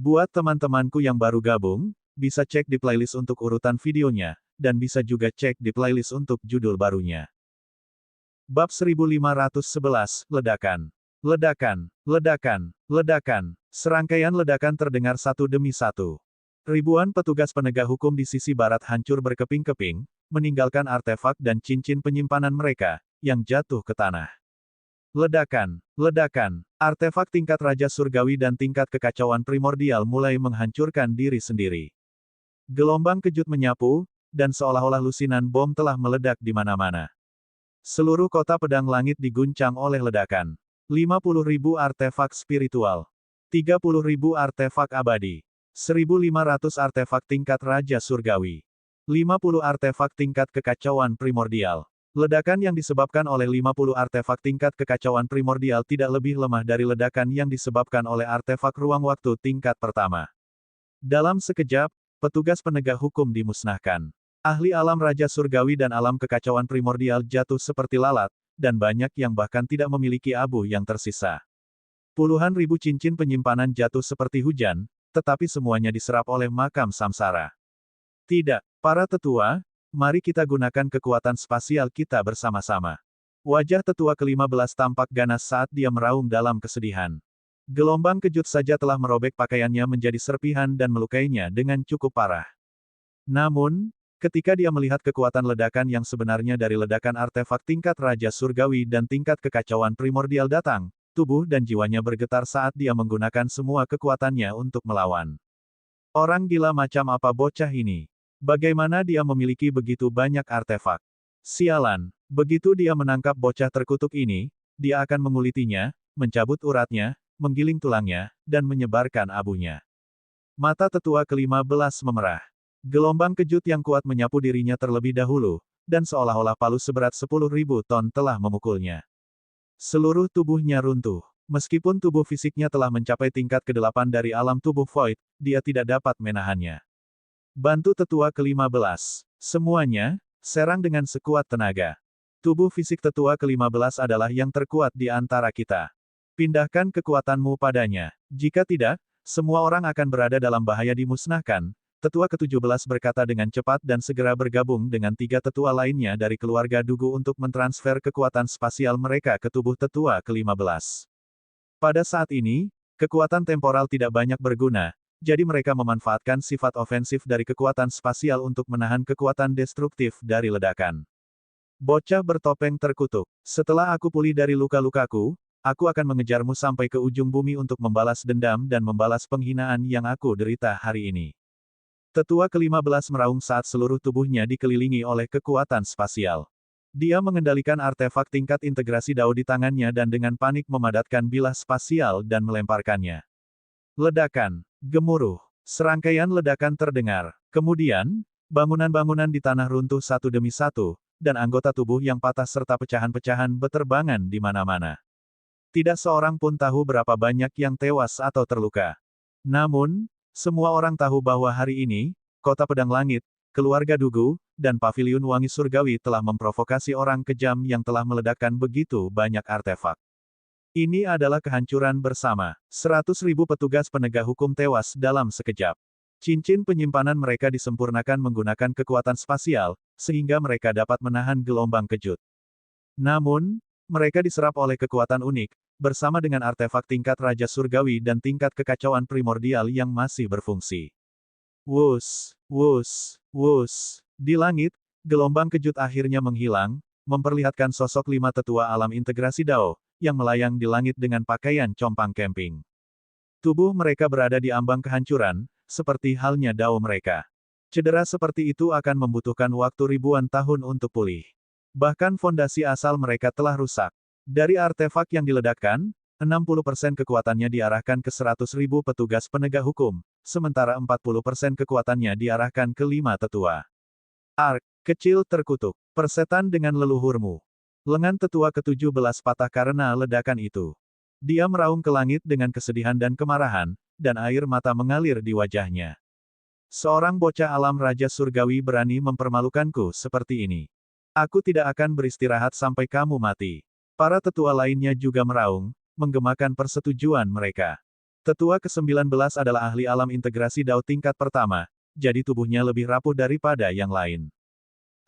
Buat teman-temanku yang baru gabung, bisa cek di playlist untuk urutan videonya, dan bisa juga cek di playlist untuk judul barunya. Bab 1511, Ledakan. Ledakan, ledakan, ledakan. Serangkaian ledakan terdengar satu demi satu. Ribuan petugas penegak hukum di sisi barat hancur berkeping-keping, meninggalkan artefak dan cincin penyimpanan mereka, yang jatuh ke tanah. Ledakan, ledakan. Artefak tingkat Raja Surgawi dan tingkat kekacauan primordial mulai menghancurkan diri sendiri. Gelombang kejut menyapu, dan seolah-olah lusinan bom telah meledak di mana-mana. Seluruh kota pedang langit diguncang oleh ledakan. 50.000 artefak spiritual. 30.000 artefak abadi. 1.500 artefak tingkat Raja Surgawi. 50 artefak tingkat kekacauan primordial. Ledakan yang disebabkan oleh 50 artefak tingkat kekacauan primordial tidak lebih lemah dari ledakan yang disebabkan oleh artefak ruang waktu tingkat pertama. Dalam sekejap, petugas penegak hukum dimusnahkan. Ahli alam Raja Surgawi dan alam kekacauan primordial jatuh seperti lalat, dan banyak yang bahkan tidak memiliki abu yang tersisa. Puluhan ribu cincin penyimpanan jatuh seperti hujan, tetapi semuanya diserap oleh makam samsara. Tidak, para tetua, mari kita gunakan kekuatan spasial kita bersama-sama. Wajah tetua ke-15 tampak ganas saat dia meraung dalam kesedihan. Gelombang kejut saja telah merobek pakaiannya menjadi serpihan dan melukainya dengan cukup parah. Namun, ketika dia melihat kekuatan ledakan yang sebenarnya dari ledakan artefak tingkat Raja Surgawi dan tingkat kekacauan primordial datang, tubuh dan jiwanya bergetar saat dia menggunakan semua kekuatannya untuk melawan. Orang gila macam apa bocah ini? Bagaimana dia memiliki begitu banyak artefak? Sialan, begitu dia menangkap bocah terkutuk ini, dia akan mengulitinya, mencabut uratnya, menggiling tulangnya, dan menyebarkan abunya. Mata tetua ke-15 memerah. Gelombang kejut yang kuat menyapu dirinya terlebih dahulu, dan seolah-olah palu seberat 10.000 ton telah memukulnya. Seluruh tubuhnya runtuh. Meskipun tubuh fisiknya telah mencapai tingkat ke-8 dari alam tubuh Void, dia tidak dapat menahannya. Bantu tetua ke-15. Semuanya, serang dengan sekuat tenaga. Tubuh fisik tetua ke-15 adalah yang terkuat di antara kita. Pindahkan kekuatanmu padanya. Jika tidak, semua orang akan berada dalam bahaya dimusnahkan. Tetua ke-17 berkata dengan cepat dan segera bergabung dengan 3 tetua lainnya dari keluarga Dugu untuk mentransfer kekuatan spasial mereka ke tubuh tetua ke-15. Pada saat ini, kekuatan temporal tidak banyak berguna, jadi mereka memanfaatkan sifat ofensif dari kekuatan spasial untuk menahan kekuatan destruktif dari ledakan. Bocah bertopeng terkutuk. Setelah aku pulih dari luka-lukaku, aku akan mengejarmu sampai ke ujung bumi untuk membalas dendam dan membalas penghinaan yang aku derita hari ini. Tetua ke-15 meraung saat seluruh tubuhnya dikelilingi oleh kekuatan spasial. Dia mengendalikan artefak tingkat integrasi Dao di tangannya dan dengan panik memadatkan bilah spasial dan melemparkannya. Ledakan, gemuruh, serangkaian ledakan terdengar. Kemudian, bangunan-bangunan di tanah runtuh satu demi satu, dan anggota tubuh yang patah serta pecahan-pecahan beterbangan di mana-mana. Tidak seorang pun tahu berapa banyak yang tewas atau terluka. Namun, semua orang tahu bahwa hari ini, Kota Pedang Langit, keluarga Dugu, dan Paviliun Wangi Surgawi telah memprovokasi orang kejam yang telah meledakkan begitu banyak artefak. Ini adalah kehancuran bersama. 100.000 petugas penegak hukum tewas dalam sekejap. Cincin penyimpanan mereka disempurnakan menggunakan kekuatan spasial, sehingga mereka dapat menahan gelombang kejut. Namun, mereka diserap oleh kekuatan unik, bersama dengan artefak tingkat Raja Surgawi dan tingkat kekacauan primordial yang masih berfungsi. Wus, wus, wus. Di langit, gelombang kejut akhirnya menghilang, memperlihatkan sosok 5 tetua alam integrasi Dao, yang melayang di langit dengan pakaian compang camping. Tubuh mereka berada di ambang kehancuran, seperti halnya Dao mereka. Cedera seperti itu akan membutuhkan waktu ribuan tahun untuk pulih. Bahkan fondasi asal mereka telah rusak. Dari artefak yang diledakkan, 60% kekuatannya diarahkan ke 100.000 petugas penegak hukum, sementara 40% kekuatannya diarahkan ke 5 tetua. Ark, kecil terkutuk, persetan dengan leluhurmu. Lengan tetua ke-17 patah karena ledakan itu. Dia meraung ke langit dengan kesedihan dan kemarahan, dan air mata mengalir di wajahnya. Seorang bocah alam Raja Surgawi berani mempermalukanku seperti ini. Aku tidak akan beristirahat sampai kamu mati. Para tetua lainnya juga meraung, menggemakan persetujuan mereka. Tetua ke-19 adalah ahli alam integrasi Dao tingkat pertama, jadi tubuhnya lebih rapuh daripada yang lain.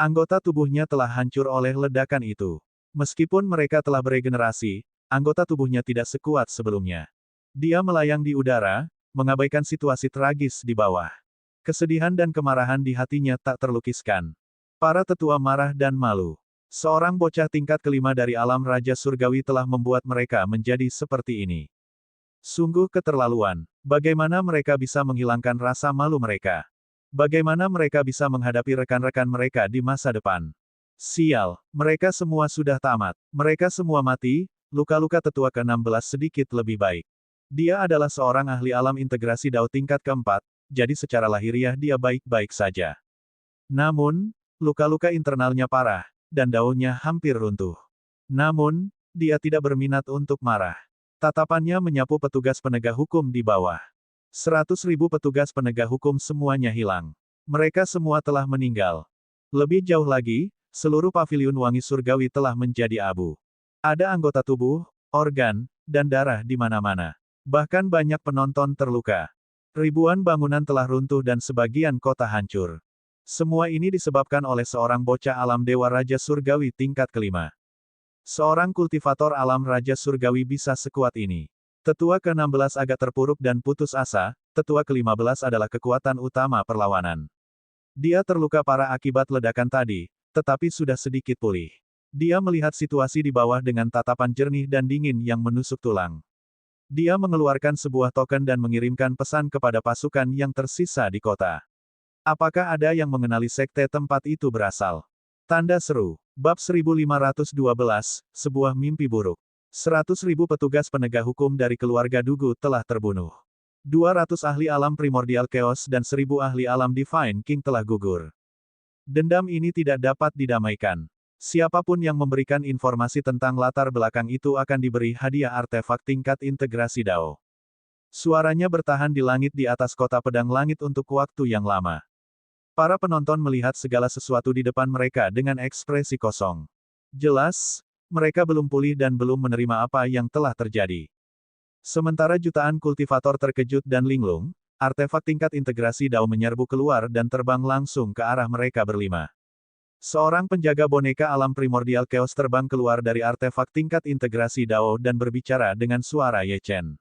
Anggota tubuhnya telah hancur oleh ledakan itu. Meskipun mereka telah beregenerasi, anggota tubuhnya tidak sekuat sebelumnya. Dia melayang di udara, mengabaikan situasi tragis di bawah. Kesedihan dan kemarahan di hatinya tak terlukiskan. Para tetua marah dan malu. Seorang bocah tingkat kelima dari alam Raja Surgawi telah membuat mereka menjadi seperti ini. Sungguh keterlaluan. Bagaimana mereka bisa menghilangkan rasa malu mereka? Bagaimana mereka bisa menghadapi rekan-rekan mereka di masa depan? Sial, mereka semua sudah tamat. Mereka semua mati, luka-luka tetua ke-16 sedikit lebih baik. Dia adalah seorang ahli alam integrasi Dao tingkat keempat, jadi secara lahiriah dia baik-baik saja. Namun, luka-luka internalnya parah, dan daunnya hampir runtuh. Namun, dia tidak berminat untuk marah. Tatapannya menyapu petugas penegak hukum di bawah. 100.000 petugas penegak hukum semuanya hilang. Mereka semua telah meninggal. Lebih jauh lagi, seluruh paviliun wangi surgawi telah menjadi abu. Ada anggota tubuh, organ, dan darah di mana-mana. Bahkan banyak penonton terluka. Ribuan bangunan telah runtuh dan sebagian kota hancur. Semua ini disebabkan oleh seorang bocah alam Dewa Raja Surgawi tingkat kelima. Seorang kultivator alam Raja Surgawi bisa sekuat ini. Tetua ke-16 agak terpuruk dan putus asa, tetua ke-15 adalah kekuatan utama perlawanan. Dia terluka parah akibat ledakan tadi, tetapi sudah sedikit pulih. Dia melihat situasi di bawah dengan tatapan jernih dan dingin yang menusuk tulang. Dia mengeluarkan sebuah token dan mengirimkan pesan kepada pasukan yang tersisa di kota. Apakah ada yang mengenali sekte tempat itu berasal? Tanda seru. Bab 1512, sebuah mimpi buruk. 100.000 petugas penegak hukum dari keluarga Dugu telah terbunuh. 200 ahli alam primordial chaos dan 1.000 ahli alam divine king telah gugur. Dendam ini tidak dapat didamaikan. Siapapun yang memberikan informasi tentang latar belakang itu akan diberi hadiah artefak tingkat integrasi Dao. Suaranya bertahan di langit di atas kota pedang langit untuk waktu yang lama. Para penonton melihat segala sesuatu di depan mereka dengan ekspresi kosong. Jelas, mereka belum pulih dan belum menerima apa yang telah terjadi. Sementara jutaan kultivator terkejut dan linglung, artefak tingkat integrasi Dao menyerbu keluar dan terbang langsung ke arah mereka berlima. Seorang penjaga boneka alam primordial chaos terbang keluar dari artefak tingkat integrasi Dao dan berbicara dengan suara Ye Chen.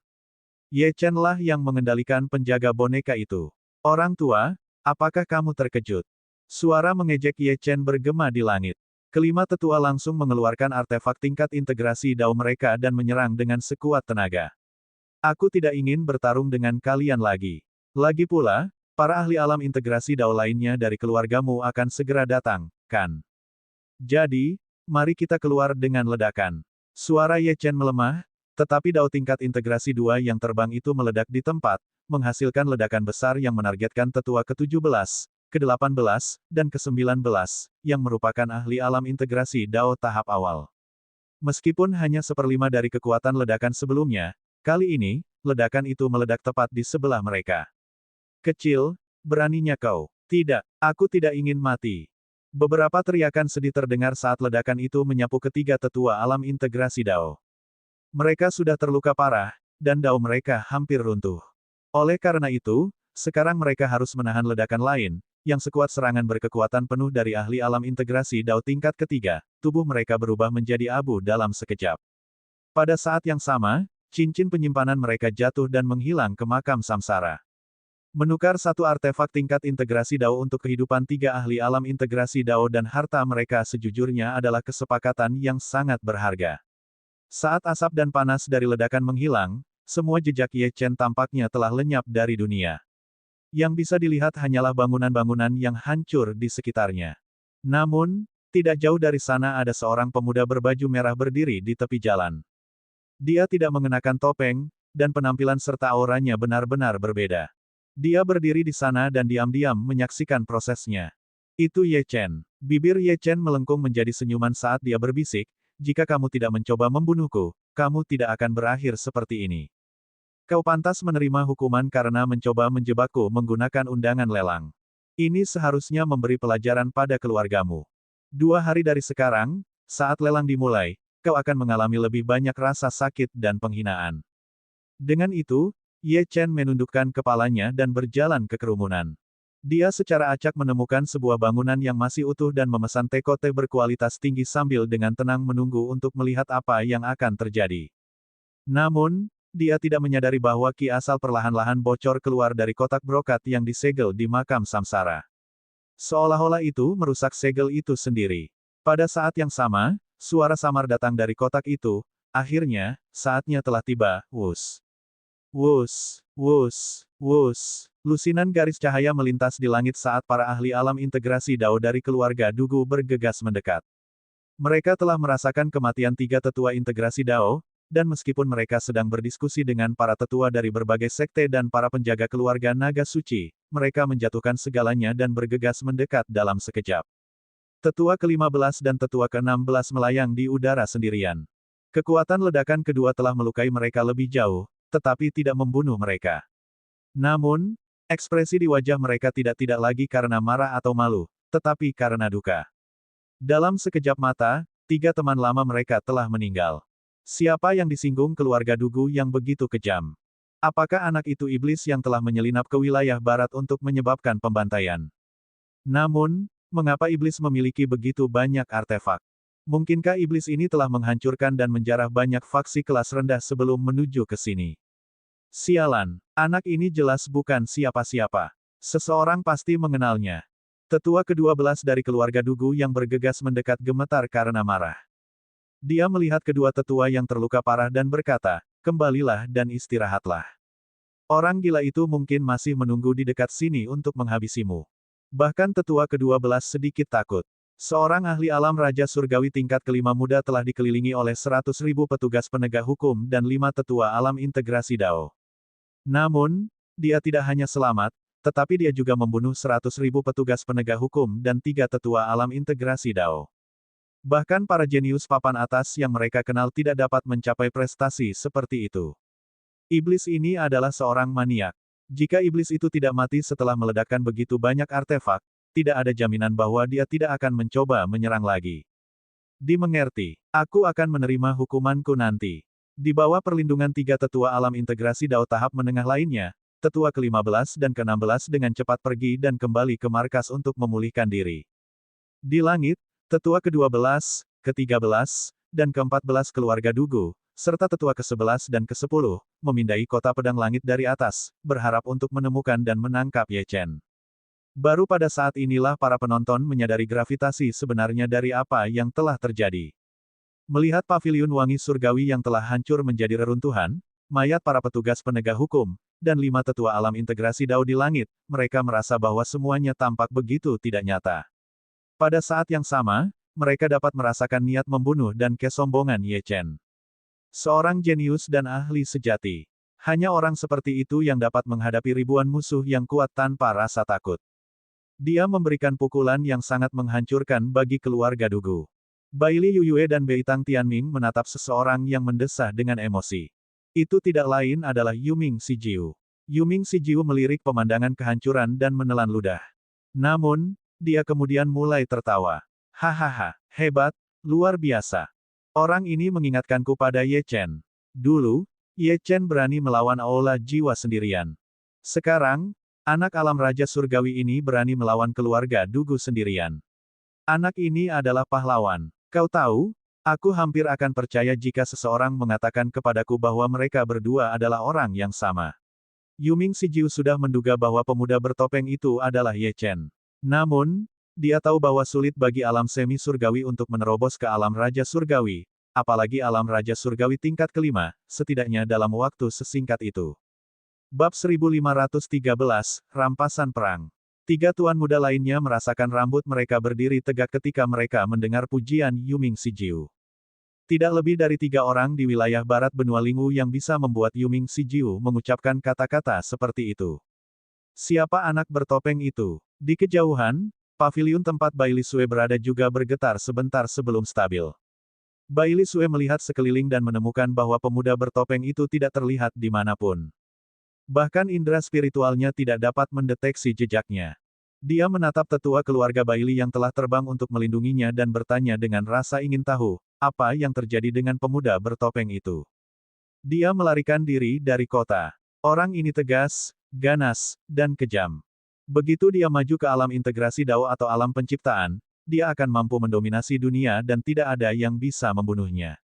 Ye Chen lah yang mengendalikan penjaga boneka itu. Orang tua, apakah kamu terkejut? Suara mengejek Ye Chen bergema di langit. Kelima tetua langsung mengeluarkan artefak tingkat integrasi Dao mereka dan menyerang dengan sekuat tenaga. Aku tidak ingin bertarung dengan kalian lagi. Lagi pula, para ahli alam integrasi Dao lainnya dari keluargamu akan segera datang, kan? Jadi, mari kita keluar dengan ledakan. Suara Ye Chen melemah, tetapi Dao tingkat integrasi 2 yang terbang itu meledak di tempat, menghasilkan ledakan besar yang menargetkan tetua ke-17, ke-18, dan ke-19, yang merupakan ahli alam integrasi Dao tahap awal. Meskipun hanya 1/5 dari kekuatan ledakan sebelumnya, kali ini, ledakan itu meledak tepat di sebelah mereka. Kecil, beraninya kau. Tidak, aku tidak ingin mati. Beberapa teriakan sedih terdengar saat ledakan itu menyapu ketiga tetua alam integrasi Dao. Mereka sudah terluka parah, dan Dao mereka hampir runtuh. Oleh karena itu, sekarang mereka harus menahan ledakan lain, yang sekuat serangan berkekuatan penuh dari ahli alam integrasi Dao tingkat ketiga, tubuh mereka berubah menjadi abu dalam sekejap. Pada saat yang sama, cincin penyimpanan mereka jatuh dan menghilang ke makam samsara. Menukar satu artefak tingkat integrasi Dao untuk kehidupan tiga ahli alam integrasi Dao dan harta mereka sejujurnya adalah kesepakatan yang sangat berharga. Saat asap dan panas dari ledakan menghilang, semua jejak Ye Chen tampaknya telah lenyap dari dunia. Yang bisa dilihat hanyalah bangunan-bangunan yang hancur di sekitarnya. Namun, tidak jauh dari sana ada seorang pemuda berbaju merah berdiri di tepi jalan. Dia tidak mengenakan topeng, dan penampilan serta auranya benar-benar berbeda. Dia berdiri di sana dan diam-diam menyaksikan prosesnya. Itu Ye Chen. Bibir Ye Chen melengkung menjadi senyuman saat dia berbisik, jika kamu tidak mencoba membunuhku, kamu tidak akan berakhir seperti ini. Kau pantas menerima hukuman karena mencoba menjebakku menggunakan undangan lelang. Ini seharusnya memberi pelajaran pada keluargamu. 2 hari dari sekarang, saat lelang dimulai, kau akan mengalami lebih banyak rasa sakit dan penghinaan. Dengan itu, Ye Chen menundukkan kepalanya dan berjalan ke kerumunan. Dia secara acak menemukan sebuah bangunan yang masih utuh dan memesan teko-teh berkualitas tinggi sambil dengan tenang menunggu untuk melihat apa yang akan terjadi. Namun, dia tidak menyadari bahwa Ki Asal perlahan-lahan bocor keluar dari kotak brokat yang disegel di makam samsara. Seolah-olah itu merusak segel itu sendiri. Pada saat yang sama, suara samar datang dari kotak itu. Akhirnya, saatnya telah tiba. Wus. Wus, wus, wus. Lusinan garis cahaya melintas di langit saat para ahli alam integrasi Dao dari keluarga Dugu bergegas mendekat. Mereka telah merasakan kematian 3 tetua integrasi Dao, dan meskipun mereka sedang berdiskusi dengan para tetua dari berbagai sekte dan para penjaga keluarga naga suci, mereka menjatuhkan segalanya dan bergegas mendekat dalam sekejap. Tetua ke-15 dan tetua ke-16 melayang di udara sendirian. Kekuatan ledakan kedua telah melukai mereka lebih jauh, tetapi tidak membunuh mereka. Namun, ekspresi di wajah mereka tidak lagi karena marah atau malu, tetapi karena duka. Dalam sekejap mata, 3 teman lama mereka telah meninggal. Siapa yang disinggung keluarga Dugu yang begitu kejam? Apakah anak itu iblis yang telah menyelinap ke wilayah barat untuk menyebabkan pembantaian? Namun, mengapa iblis memiliki begitu banyak artefak? Mungkinkah iblis ini telah menghancurkan dan menjarah banyak faksi kelas rendah sebelum menuju ke sini? Sialan, anak ini jelas bukan siapa-siapa. Seseorang pasti mengenalnya. Tetua ke-12 dari keluarga Dugu yang bergegas mendekat gemetar karena marah. Dia melihat kedua tetua yang terluka parah dan berkata, "Kembalilah dan istirahatlah. Orang gila itu mungkin masih menunggu di dekat sini untuk menghabisimu." Bahkan tetua ke-12 sedikit takut. Seorang ahli alam Raja Surgawi tingkat kelima muda telah dikelilingi oleh 100.000 petugas penegak hukum dan 5 tetua alam integrasi Dao. Namun, dia tidak hanya selamat, tetapi dia juga membunuh 100.000 petugas penegak hukum dan 3 tetua alam integrasi Dao. Bahkan para jenius papan atas yang mereka kenal tidak dapat mencapai prestasi seperti itu. Iblis ini adalah seorang maniak. Jika iblis itu tidak mati setelah meledakkan begitu banyak artefak, tidak ada jaminan bahwa dia tidak akan mencoba menyerang lagi. Dimengerti, aku akan menerima hukumanku nanti. Di bawah perlindungan 3 tetua alam integrasi Dao tahap menengah lainnya, tetua ke-15 dan ke-16 dengan cepat pergi dan kembali ke markas untuk memulihkan diri. Di langit, tetua ke-12, ke-13, dan ke-14 keluarga Dugu, serta tetua ke-11 dan ke-10, memindai kota pedang langit dari atas, berharap untuk menemukan dan menangkap Ye Chen. Baru pada saat inilah para penonton menyadari gravitasi sebenarnya dari apa yang telah terjadi. Melihat paviliun wangi surgawi yang telah hancur menjadi reruntuhan, mayat para petugas penegak hukum, dan 5 tetua alam integrasi Dao di langit, mereka merasa bahwa semuanya tampak begitu tidak nyata. Pada saat yang sama, mereka dapat merasakan niat membunuh dan kesombongan Ye Chen. Seorang jenius dan ahli sejati. Hanya orang seperti itu yang dapat menghadapi ribuan musuh yang kuat tanpa rasa takut. Dia memberikan pukulan yang sangat menghancurkan bagi keluarga Dugu. Baili Yuyue dan Beitang Tianming menatap seseorang yang mendesah dengan emosi. Itu tidak lain adalah Yuming Sijiu. Yuming Sijiu melirik pemandangan kehancuran dan menelan ludah. Namun, dia kemudian mulai tertawa. Hahaha, hebat, luar biasa. Orang ini mengingatkanku pada Ye Chen. Dulu, Ye Chen berani melawan Aula Jiwa sendirian. Sekarang, anak alam Raja Surgawi ini berani melawan keluarga Dugu sendirian. Anak ini adalah pahlawan. Kau tahu, aku hampir akan percaya jika seseorang mengatakan kepadaku bahwa mereka berdua adalah orang yang sama. Yuming Sijiu sudah menduga bahwa pemuda bertopeng itu adalah Ye Chen. Namun, dia tahu bahwa sulit bagi alam semi surgawi untuk menerobos ke alam Raja Surgawi, apalagi alam Raja Surgawi tingkat kelima, setidaknya dalam waktu sesingkat itu. Bab 1513, Rampasan Perang. 3 tuan muda lainnya merasakan rambut mereka berdiri tegak ketika mereka mendengar pujian Yuming Sijiu. Tidak lebih dari 3 orang di wilayah barat benua Lingwu yang bisa membuat Yuming Sijiu mengucapkan kata-kata seperti itu. Siapa anak bertopeng itu? Di kejauhan, paviliun tempat Baili Sue berada juga bergetar sebentar sebelum stabil. Baili Sue melihat sekeliling dan menemukan bahwa pemuda bertopeng itu tidak terlihat dimanapun. Bahkan indera spiritualnya tidak dapat mendeteksi jejaknya. Dia menatap tetua keluarga Baili yang telah terbang untuk melindunginya dan bertanya dengan rasa ingin tahu, apa yang terjadi dengan pemuda bertopeng itu. Dia melarikan diri dari kota. Orang ini tegas, ganas, dan kejam. Begitu dia maju ke alam integrasi Dao atau alam penciptaan, dia akan mampu mendominasi dunia dan tidak ada yang bisa membunuhnya.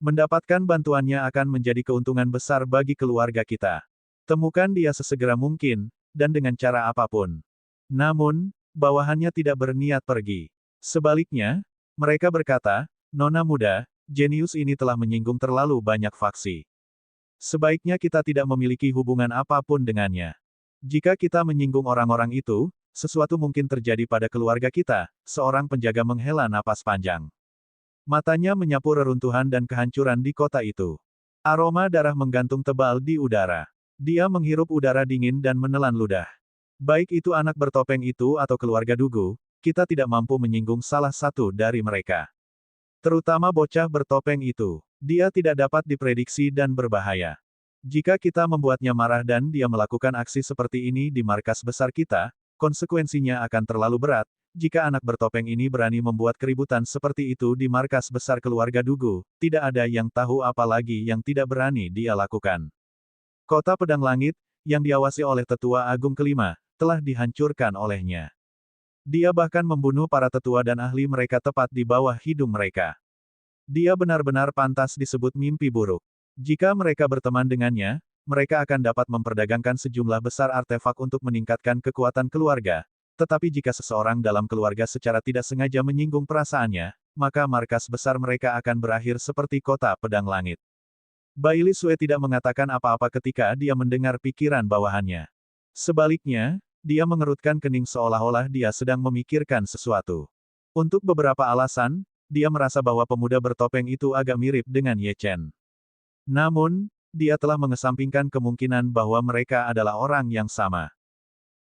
Mendapatkan bantuannya akan menjadi keuntungan besar bagi keluarga kita. Temukan dia sesegera mungkin, dan dengan cara apapun. Namun, bawahannya tidak berniat pergi. Sebaliknya, mereka berkata, Nona muda, jenius ini telah menyinggung terlalu banyak faksi. Sebaiknya kita tidak memiliki hubungan apapun dengannya. Jika kita menyinggung orang-orang itu, sesuatu mungkin terjadi pada keluarga kita, seorang penjaga menghela napas panjang. Matanya menyapu reruntuhan dan kehancuran di kota itu. Aroma darah menggantung tebal di udara. Dia menghirup udara dingin dan menelan ludah. Baik itu anak bertopeng itu atau keluarga Dugu, kita tidak mampu menyinggung salah satu dari mereka. Terutama bocah bertopeng itu. Dia tidak dapat diprediksi dan berbahaya. Jika kita membuatnya marah dan dia melakukan aksi seperti ini di markas besar kita, konsekuensinya akan terlalu berat. Jika anak bertopeng ini berani membuat keributan seperti itu di markas besar keluarga Dugu, tidak ada yang tahu apa lagi yang tidak berani dia lakukan. Kota Pedang Langit, yang diawasi oleh Tetua Agung kelima, telah dihancurkan olehnya. Dia bahkan membunuh para tetua dan ahli mereka tepat di bawah hidung mereka. Dia benar-benar pantas disebut mimpi buruk. Jika mereka berteman dengannya, mereka akan dapat memperdagangkan sejumlah besar artefak untuk meningkatkan kekuatan keluarga. Tetapi jika seseorang dalam keluarga secara tidak sengaja menyinggung perasaannya, maka markas besar mereka akan berakhir seperti Kota Pedang Langit. Bailey Sue tidak mengatakan apa-apa ketika dia mendengar pikiran bawahannya. Sebaliknya, dia mengerutkan kening seolah-olah dia sedang memikirkan sesuatu. Untuk beberapa alasan, dia merasa bahwa pemuda bertopeng itu agak mirip dengan Ye Chen. Namun, dia telah mengesampingkan kemungkinan bahwa mereka adalah orang yang sama.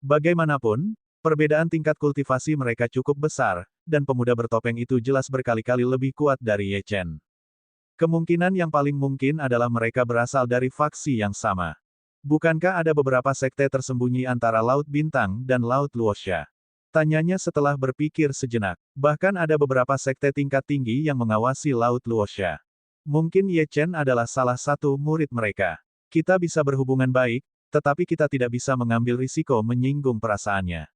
Bagaimanapun, perbedaan tingkat kultivasi mereka cukup besar, dan pemuda bertopeng itu jelas berkali-kali lebih kuat dari Ye Chen. Kemungkinan yang paling mungkin adalah mereka berasal dari faksi yang sama. Bukankah ada beberapa sekte tersembunyi antara Laut Bintang dan Laut Luosha? Tanyanya setelah berpikir sejenak. Bahkan ada beberapa sekte tingkat tinggi yang mengawasi Laut Luosha. Mungkin Ye Chen adalah salah satu murid mereka. Kita bisa berhubungan baik, tetapi kita tidak bisa mengambil risiko menyinggung perasaannya.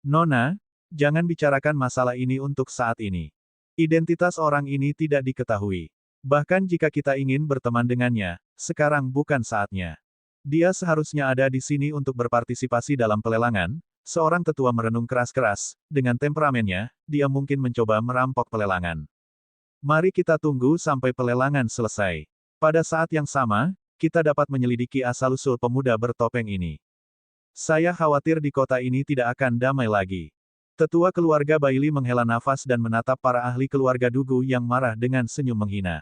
Nona, jangan bicarakan masalah ini untuk saat ini. Identitas orang ini tidak diketahui. Bahkan jika kita ingin berteman dengannya, sekarang bukan saatnya. Dia seharusnya ada di sini untuk berpartisipasi dalam pelelangan. Seorang tetua merenung keras-keras, dengan temperamennya, dia mungkin mencoba merampok pelelangan. Mari kita tunggu sampai pelelangan selesai. Pada saat yang sama, kita dapat menyelidiki asal-usul pemuda bertopeng ini. Saya khawatir di kota ini tidak akan damai lagi. Tetua keluarga Bailey menghela nafas dan menatap para ahli keluarga Dugu yang marah dengan senyum menghina.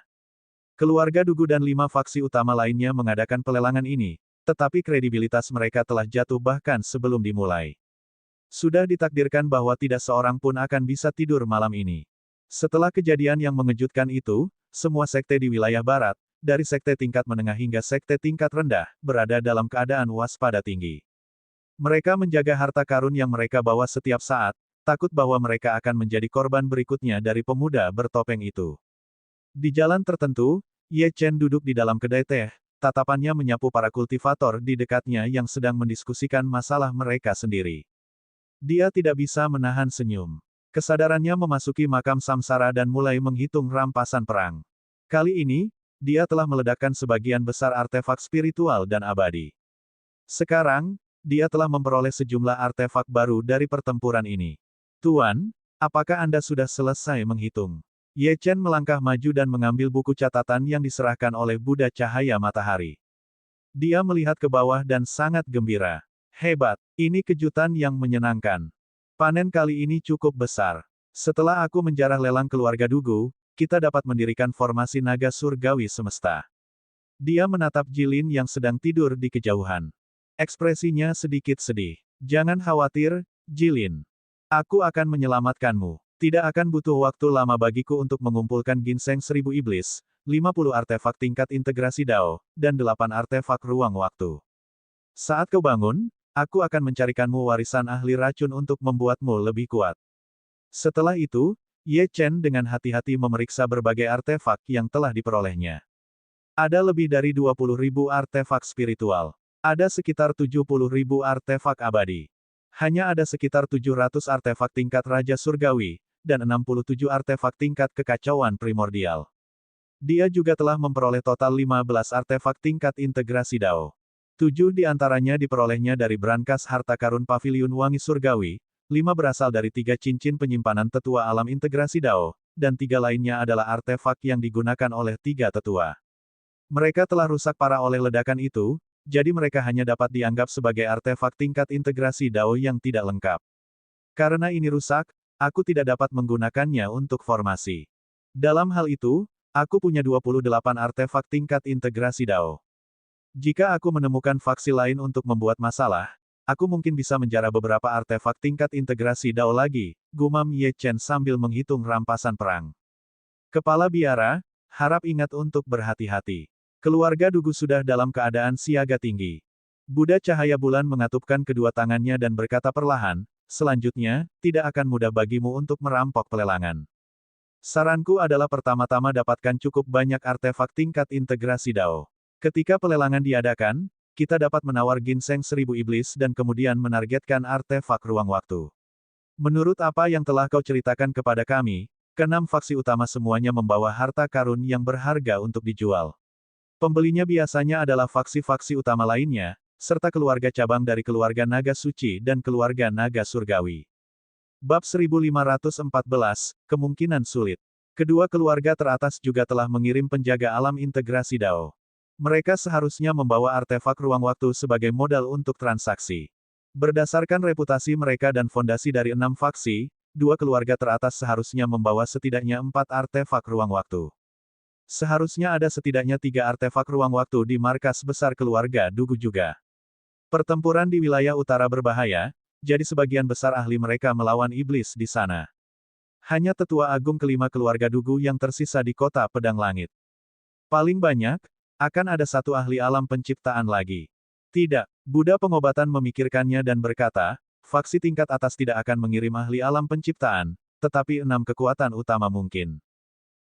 Keluarga Dugu dan 5 faksi utama lainnya mengadakan pelelangan ini, tetapi kredibilitas mereka telah jatuh bahkan sebelum dimulai. Sudah ditakdirkan bahwa tidak seorang pun akan bisa tidur malam ini. Setelah kejadian yang mengejutkan itu, semua sekte di wilayah barat, dari sekte tingkat menengah hingga sekte tingkat rendah, berada dalam keadaan waspada tinggi. Mereka menjaga harta karun yang mereka bawa setiap saat, takut bahwa mereka akan menjadi korban berikutnya dari pemuda bertopeng itu. Di jalan tertentu, Ye Chen duduk di dalam kedai teh, tatapannya menyapu para kultivator di dekatnya yang sedang mendiskusikan masalah mereka sendiri. Dia tidak bisa menahan senyum. Kesadarannya memasuki makam samsara dan mulai menghitung rampasan perang. Kali ini, dia telah meledakkan sebagian besar artefak spiritual dan abadi. Sekarang, dia telah memperoleh sejumlah artefak baru dari pertempuran ini. Tuan, apakah Anda sudah selesai menghitung? Ye Chen melangkah maju dan mengambil buku catatan yang diserahkan oleh Buddha Cahaya Matahari. Dia melihat ke bawah dan sangat gembira. Hebat, ini kejutan yang menyenangkan. Panen kali ini cukup besar. Setelah aku menjarah lelang keluarga Dugu, kita dapat mendirikan formasi naga surgawi semesta. Dia menatap Jilin yang sedang tidur di kejauhan. Ekspresinya sedikit sedih. Jangan khawatir, Jilin. Aku akan menyelamatkanmu. Tidak akan butuh waktu lama bagiku untuk mengumpulkan ginseng 1000 iblis, 50 artefak tingkat integrasi Dao, dan 8 artefak ruang waktu. Saat kau bangun, aku akan mencarikanmu warisan ahli racun untuk membuatmu lebih kuat. Setelah itu, Ye Chen dengan hati-hati memeriksa berbagai artefak yang telah diperolehnya. Ada lebih dari 20.000 artefak spiritual. Ada sekitar 70.000 artefak abadi. Hanya ada sekitar 700 artefak tingkat Raja Surgawi, dan 67 artefak tingkat kekacauan primordial. Dia juga telah memperoleh total 15 artefak tingkat integrasi Dao. 7 di antaranya diperolehnya dari brankas harta karun Paviliun Wangi Surgawi, 5 berasal dari 3 cincin penyimpanan tetua alam integrasi Dao, dan 3 lainnya adalah artefak yang digunakan oleh 3 tetua. Mereka telah rusak parah oleh ledakan itu, jadi mereka hanya dapat dianggap sebagai artefak tingkat integrasi Dao yang tidak lengkap. Karena ini rusak, aku tidak dapat menggunakannya untuk formasi. Dalam hal itu, aku punya 28 artefak tingkat integrasi Dao. Jika aku menemukan faksi lain untuk membuat masalah, aku mungkin bisa menjara beberapa artefak tingkat integrasi Dao lagi, gumam Ye Chen sambil menghitung rampasan perang. Kepala biara, harap ingat untuk berhati-hati. Keluarga Dugu sudah dalam keadaan siaga tinggi. Buddha Cahaya Bulan mengatupkan kedua tangannya dan berkata perlahan, selanjutnya, tidak akan mudah bagimu untuk merampok pelelangan. Saranku adalah pertama-tama dapatkan cukup banyak artefak tingkat integrasi Dao. Ketika pelelangan diadakan, kita dapat menawar ginseng 1000 iblis dan kemudian menargetkan artefak ruang waktu. Menurut apa yang telah kau ceritakan kepada kami, keenam faksi utama semuanya membawa harta karun yang berharga untuk dijual. Pembelinya biasanya adalah faksi-faksi utama lainnya, serta keluarga cabang dari keluarga Naga Suci dan keluarga Naga Surgawi. Bab 1514, Kemungkinan Sulit. Kedua keluarga teratas juga telah mengirim penjaga alam integrasi Dao. Mereka seharusnya membawa artefak ruang waktu sebagai modal untuk transaksi. Berdasarkan reputasi mereka dan fondasi dari 6 faksi, dua keluarga teratas seharusnya membawa setidaknya 4 artefak ruang waktu. Seharusnya ada setidaknya 3 artefak ruang waktu di markas besar keluarga Dugu juga. Pertempuran di wilayah utara berbahaya, jadi sebagian besar ahli mereka melawan iblis di sana. Hanya tetua agung kelima keluarga Dugu yang tersisa di kota Pedang Langit. Paling banyak, akan ada 1 ahli alam penciptaan lagi. Tidak, Buddha pengobatan memikirkannya dan berkata, faksi tingkat atas tidak akan mengirim ahli alam penciptaan, tetapi 6 kekuatan utama mungkin.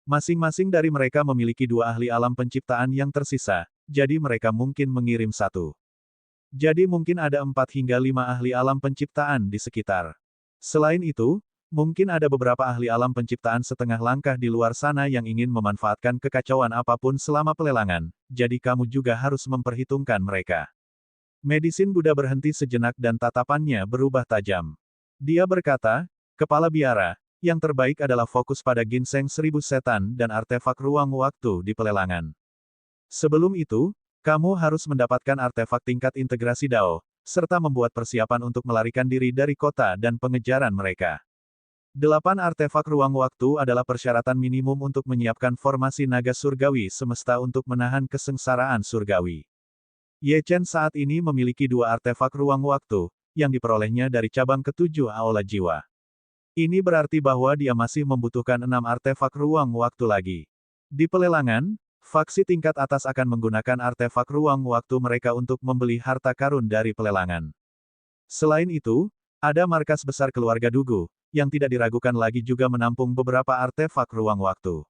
Masing-masing dari mereka memiliki 2 ahli alam penciptaan yang tersisa, jadi mereka mungkin mengirim 1. Jadi mungkin ada 4 hingga 5 ahli alam penciptaan di sekitar. Selain itu, mungkin ada beberapa ahli alam penciptaan setengah langkah di luar sana yang ingin memanfaatkan kekacauan apapun selama pelelangan, jadi kamu juga harus memperhitungkan mereka. Medisin Buddha berhenti sejenak dan tatapannya berubah tajam. Dia berkata, Kepala biara, yang terbaik adalah fokus pada ginseng 1000 setan dan artefak ruang waktu di pelelangan. Sebelum itu, kamu harus mendapatkan artefak tingkat integrasi Dao, serta membuat persiapan untuk melarikan diri dari kota dan pengejaran mereka. 8 artefak ruang waktu adalah persyaratan minimum untuk menyiapkan formasi naga surgawi semesta untuk menahan kesengsaraan surgawi. Ye Chen saat ini memiliki 2 artefak ruang waktu, yang diperolehnya dari cabang ke-7 Aula Jiwa. Ini berarti bahwa dia masih membutuhkan 6 artefak ruang waktu lagi. Di pelelangan, faksi tingkat atas akan menggunakan artefak ruang waktu mereka untuk membeli harta karun dari pelelangan. Selain itu, ada markas besar keluarga Dugu, yang tidak diragukan lagi juga menampung beberapa artefak ruang waktu.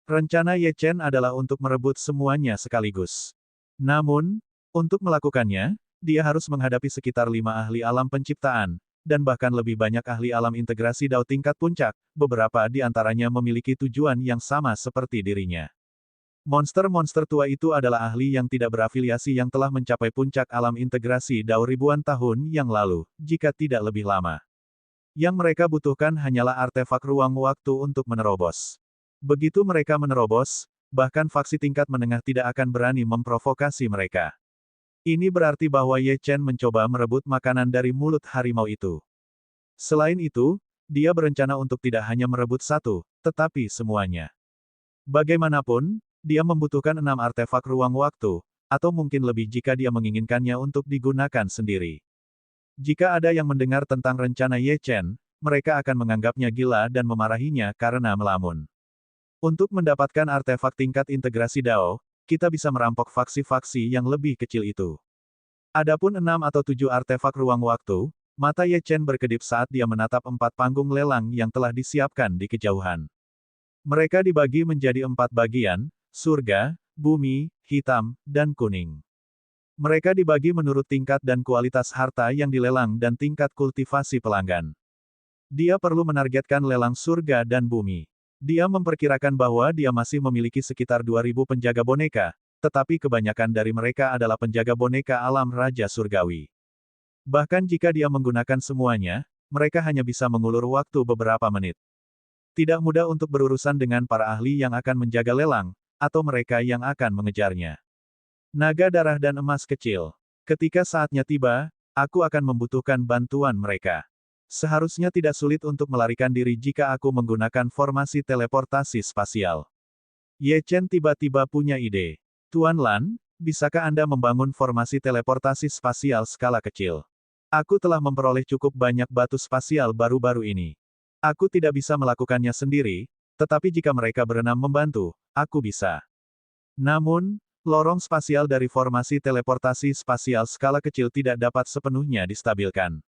Rencana Ye Chen adalah untuk merebut semuanya sekaligus. Namun, untuk melakukannya, dia harus menghadapi sekitar 5 ahli alam penciptaan, dan bahkan lebih banyak ahli alam integrasi Dao tingkat puncak, beberapa di antaranya memiliki tujuan yang sama seperti dirinya. Monster-monster tua itu adalah ahli yang tidak berafiliasi yang telah mencapai puncak alam integrasi Dao ribuan tahun yang lalu, jika tidak lebih lama. Yang mereka butuhkan hanyalah artefak ruang waktu untuk menerobos. Begitu mereka menerobos, bahkan faksi tingkat menengah tidak akan berani memprovokasi mereka. Ini berarti bahwa Ye Chen mencoba merebut makanan dari mulut harimau itu. Selain itu, dia berencana untuk tidak hanya merebut 1, tetapi semuanya. Bagaimanapun, dia membutuhkan 6 artefak ruang waktu, atau mungkin lebih jika dia menginginkannya untuk digunakan sendiri. Jika ada yang mendengar tentang rencana Ye Chen, mereka akan menganggapnya gila dan memarahinya karena melamun. Untuk mendapatkan artefak tingkat integrasi Dao, kita bisa merampok faksi-faksi yang lebih kecil itu. Adapun 6 atau 7 artefak ruang waktu, mata Ye Chen berkedip saat dia menatap 4 panggung lelang yang telah disiapkan di kejauhan. Mereka dibagi menjadi 4 bagian, surga, bumi, hitam, dan kuning. Mereka dibagi menurut tingkat dan kualitas harta yang dilelang dan tingkat kultivasi pelanggan. Dia perlu menargetkan lelang surga dan bumi. Dia memperkirakan bahwa dia masih memiliki sekitar 2.000 penjaga boneka, tetapi kebanyakan dari mereka adalah penjaga boneka alam Raja Surgawi. Bahkan jika dia menggunakan semuanya, mereka hanya bisa mengulur waktu beberapa menit. Tidak mudah untuk berurusan dengan para ahli yang akan menjaga lelang, atau mereka yang akan mengejarnya. Naga darah dan emas kecil. Ketika saatnya tiba, aku akan membutuhkan bantuan mereka. Seharusnya tidak sulit untuk melarikan diri jika aku menggunakan formasi teleportasi spasial. Ye Chen tiba-tiba punya ide. Tuan Lan, bisakah Anda membangun formasi teleportasi spasial skala kecil? Aku telah memperoleh cukup banyak batu spasial baru-baru ini. Aku tidak bisa melakukannya sendiri, tetapi jika mereka berenam membantu, aku bisa. Namun, lorong spasial dari formasi teleportasi spasial skala kecil tidak dapat sepenuhnya distabilkan.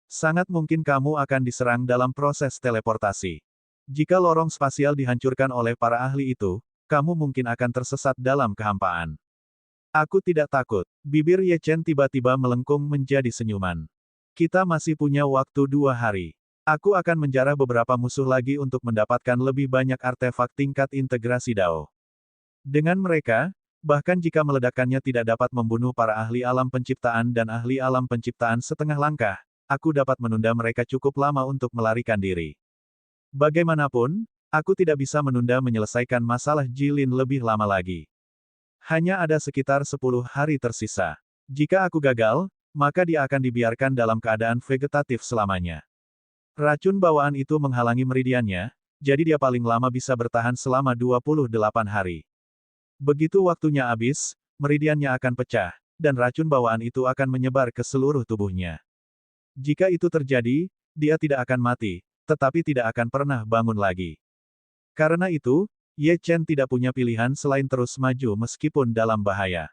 Sangat mungkin kamu akan diserang dalam proses teleportasi. Jika lorong spasial dihancurkan oleh para ahli itu, kamu mungkin akan tersesat dalam kehampaan. Aku tidak takut. Bibir Ye Chen tiba-tiba melengkung menjadi senyuman. Kita masih punya waktu 2 hari. Aku akan menjarah beberapa musuh lagi untuk mendapatkan lebih banyak artefak tingkat integrasi Dao. Dengan mereka, bahkan jika meledakannya tidak dapat membunuh para ahli alam penciptaan dan ahli alam penciptaan setengah langkah, aku dapat menunda mereka cukup lama untuk melarikan diri. Bagaimanapun, aku tidak bisa menunda menyelesaikan masalah Jilin lebih lama lagi. Hanya ada sekitar 10 hari tersisa. Jika aku gagal, maka dia akan dibiarkan dalam keadaan vegetatif selamanya. Racun bawaan itu menghalangi meridiannya, jadi dia paling lama bisa bertahan selama 28 hari. Begitu waktunya habis, meridiannya akan pecah, dan racun bawaan itu akan menyebar ke seluruh tubuhnya. Jika itu terjadi, dia tidak akan mati, tetapi tidak akan pernah bangun lagi. Karena itu, Ye Chen tidak punya pilihan selain terus maju meskipun dalam bahaya.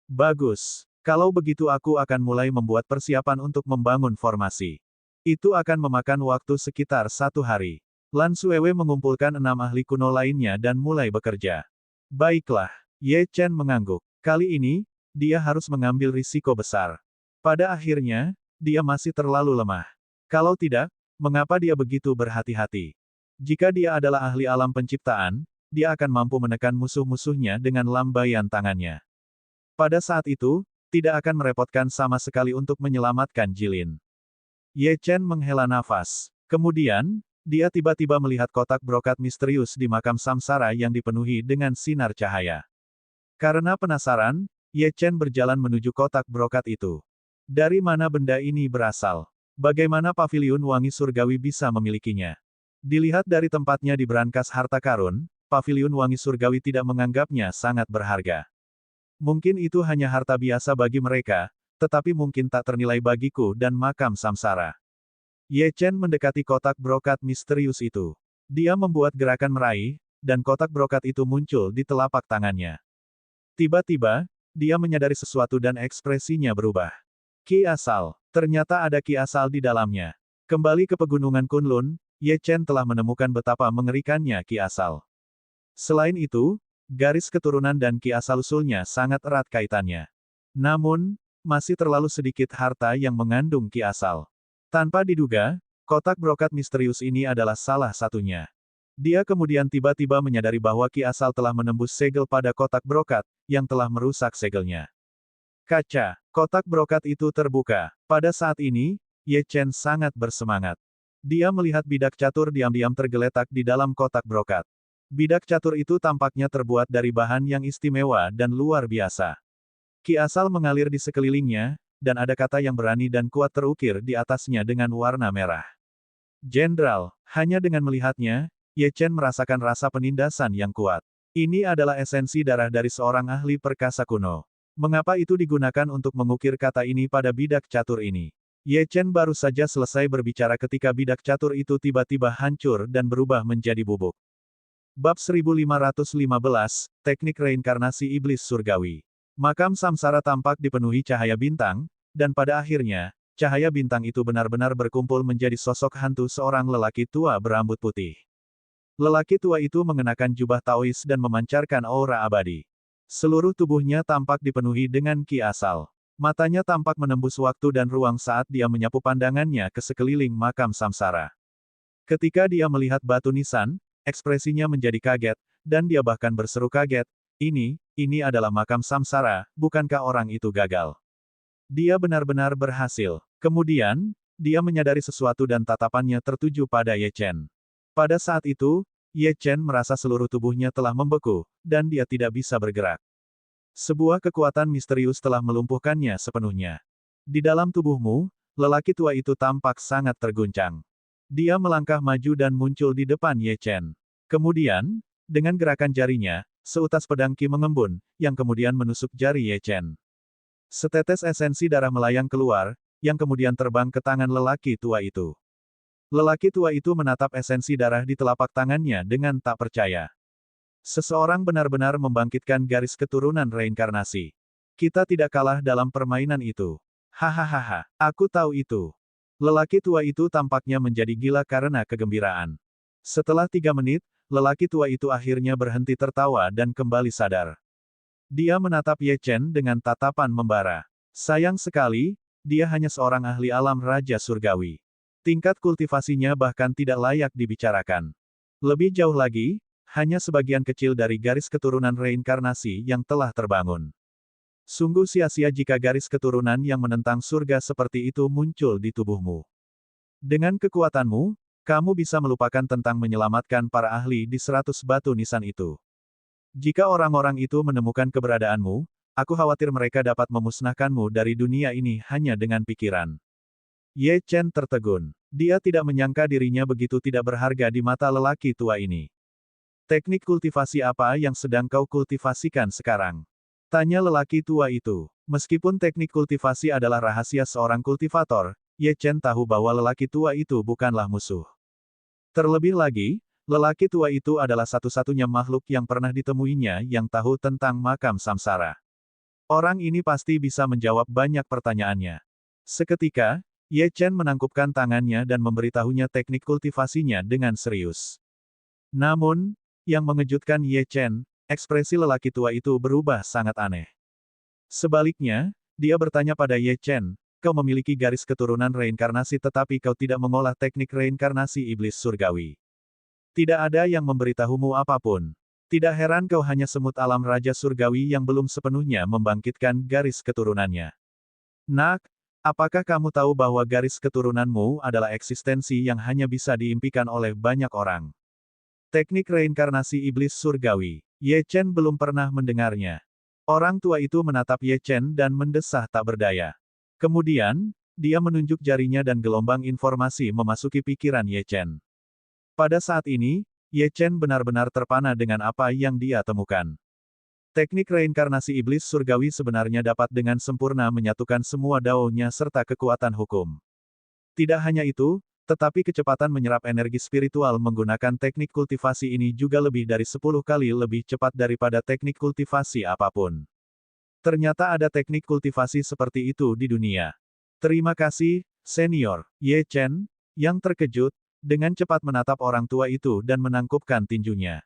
Bagus. Kalau begitu aku akan mulai membuat persiapan untuk membangun formasi. Itu akan memakan waktu sekitar 1 hari. Lan Suewe mengumpulkan 6 ahli kuno lainnya dan mulai bekerja. Baiklah. Ye Chen mengangguk. Kali ini, dia harus mengambil risiko besar. Pada akhirnya, dia masih terlalu lemah. Kalau tidak, mengapa dia begitu berhati-hati? Jika dia adalah ahli alam penciptaan, dia akan mampu menekan musuh-musuhnya dengan lambaian tangannya. Pada saat itu, tidak akan merepotkan sama sekali untuk menyelamatkan Jilin. Ye Chen menghela nafas. Kemudian, dia tiba-tiba melihat kotak brokat misterius di makam samsara yang dipenuhi dengan sinar cahaya. Karena penasaran, Ye Chen berjalan menuju kotak brokat itu. Dari mana benda ini berasal? Bagaimana paviliun wangi surgawi bisa memilikinya? Dilihat dari tempatnya di brankas harta karun, paviliun wangi surgawi tidak menganggapnya sangat berharga. Mungkin itu hanya harta biasa bagi mereka, tetapi mungkin tak ternilai bagiku dan makam samsara. Ye Chen mendekati kotak brokat misterius itu. Dia membuat gerakan meraih, dan kotak brokat itu muncul di telapak tangannya. Tiba-tiba, dia menyadari sesuatu dan ekspresinya berubah. Ki asal. Ternyata ada ki asal di dalamnya. Kembali ke pegunungan Kunlun, Ye Chen telah menemukan betapa mengerikannya ki asal. Selain itu, garis keturunan dan ki asal-usulnya sangat erat kaitannya. Namun, masih terlalu sedikit harta yang mengandung ki asal. Tanpa diduga, kotak brokat misterius ini adalah salah satunya. Dia kemudian tiba-tiba menyadari bahwa ki asal telah menembus segel pada kotak brokat, yang telah merusak segelnya. Kaca. Kotak brokat itu terbuka. Pada saat ini, Ye Chen sangat bersemangat. Dia melihat bidak catur diam-diam tergeletak di dalam kotak brokat. Bidak catur itu tampaknya terbuat dari bahan yang istimewa dan luar biasa. Ki asal mengalir di sekelilingnya, dan ada kata yang berani dan kuat terukir di atasnya dengan warna merah. Jenderal, hanya dengan melihatnya, Ye Chen merasakan rasa penindasan yang kuat. Ini adalah esensi darah dari seorang ahli perkasa kuno. Mengapa itu digunakan untuk mengukir kata ini pada bidak catur ini? Ye Chen baru saja selesai berbicara ketika bidak catur itu tiba-tiba hancur dan berubah menjadi bubuk. Bab 1515, Teknik Reinkarnasi Iblis Surgawi. Makam samsara tampak dipenuhi cahaya bintang, dan pada akhirnya, cahaya bintang itu benar-benar berkumpul menjadi sosok hantu seorang lelaki tua berambut putih. Lelaki tua itu mengenakan jubah Taois dan memancarkan aura abadi. Seluruh tubuhnya tampak dipenuhi dengan ki asal. Matanya tampak menembus waktu dan ruang saat dia menyapu pandangannya ke sekeliling makam samsara. Ketika dia melihat batu nisan, ekspresinya menjadi kaget, dan dia bahkan berseru kaget, ini adalah makam samsara, bukankah orang itu gagal? Dia benar-benar berhasil. Kemudian, dia menyadari sesuatu dan tatapannya tertuju pada Ye Chen. Pada saat itu, Ye Chen merasa seluruh tubuhnya telah membeku, dan dia tidak bisa bergerak. Sebuah kekuatan misterius telah melumpuhkannya sepenuhnya. Di dalam tubuhmu, lelaki tua itu tampak sangat terguncang. Dia melangkah maju dan muncul di depan Ye Chen. Kemudian, dengan gerakan jarinya, seutas pedang ki mengembun, yang kemudian menusuk jari Ye Chen. Setetes esensi darah melayang keluar, yang kemudian terbang ke tangan lelaki tua itu. Lelaki tua itu menatap esensi darah di telapak tangannya dengan tak percaya. Seseorang benar-benar membangkitkan garis keturunan reinkarnasi. Kita tidak kalah dalam permainan itu. Hahaha, aku tahu itu. Lelaki tua itu tampaknya menjadi gila karena kegembiraan. Setelah 3 menit, lelaki tua itu akhirnya berhenti tertawa dan kembali sadar. Dia menatap Ye Chen dengan tatapan membara. Sayang sekali, dia hanya seorang ahli alam Raja Surgawi. Tingkat kultivasinya bahkan tidak layak dibicarakan. Lebih jauh lagi, hanya sebagian kecil dari garis keturunan reinkarnasi yang telah terbangun. Sungguh sia-sia jika garis keturunan yang menentang surga seperti itu muncul di tubuhmu. Dengan kekuatanmu, kamu bisa melupakan tentang menyelamatkan para ahli di 100 batu nisan itu. Jika orang-orang itu menemukan keberadaanmu, aku khawatir mereka dapat memusnahkanmu dari dunia ini hanya dengan pikiran. Ye Chen tertegun. Dia tidak menyangka dirinya begitu tidak berharga di mata lelaki tua ini. Teknik kultivasi apa yang sedang kau kultivasikan sekarang? Tanya lelaki tua itu. Meskipun teknik kultivasi adalah rahasia seorang kultivator, Ye Chen tahu bahwa lelaki tua itu bukanlah musuh. Terlebih lagi, lelaki tua itu adalah satu-satunya makhluk yang pernah ditemuinya yang tahu tentang makam samsara. Orang ini pasti bisa menjawab banyak pertanyaannya. Seketika, Ye Chen menangkupkan tangannya dan memberitahunya teknik kultivasinya dengan serius. Namun, yang mengejutkan Ye Chen, ekspresi lelaki tua itu berubah sangat aneh. Sebaliknya, dia bertanya pada Ye Chen, kau memiliki garis keturunan reinkarnasi tetapi kau tidak mengolah teknik reinkarnasi iblis surgawi. Tidak ada yang memberitahumu apapun. Tidak heran kau hanya semut alam Raja Surgawi yang belum sepenuhnya membangkitkan garis keturunannya. Nak, apakah kamu tahu bahwa garis keturunanmu adalah eksistensi yang hanya bisa diimpikan oleh banyak orang? Teknik reinkarnasi iblis surgawi. Ye Chen belum pernah mendengarnya. Orang tua itu menatap Ye Chen dan mendesah tak berdaya. Kemudian, dia menunjuk jarinya dan gelombang informasi memasuki pikiran Ye Chen. Pada saat ini, Ye Chen benar-benar terpana dengan apa yang dia temukan. Teknik reinkarnasi iblis surgawi sebenarnya dapat dengan sempurna menyatukan semua daunnya serta kekuatan hukum. Tidak hanya itu, tetapi kecepatan menyerap energi spiritual menggunakan teknik kultivasi ini juga lebih dari 10 kali lebih cepat daripada teknik kultivasi apapun. Ternyata ada teknik kultivasi seperti itu di dunia. Terima kasih, senior. Ye Chen, yang terkejut, dengan cepat menatap orang tua itu dan menangkupkan tinjunya.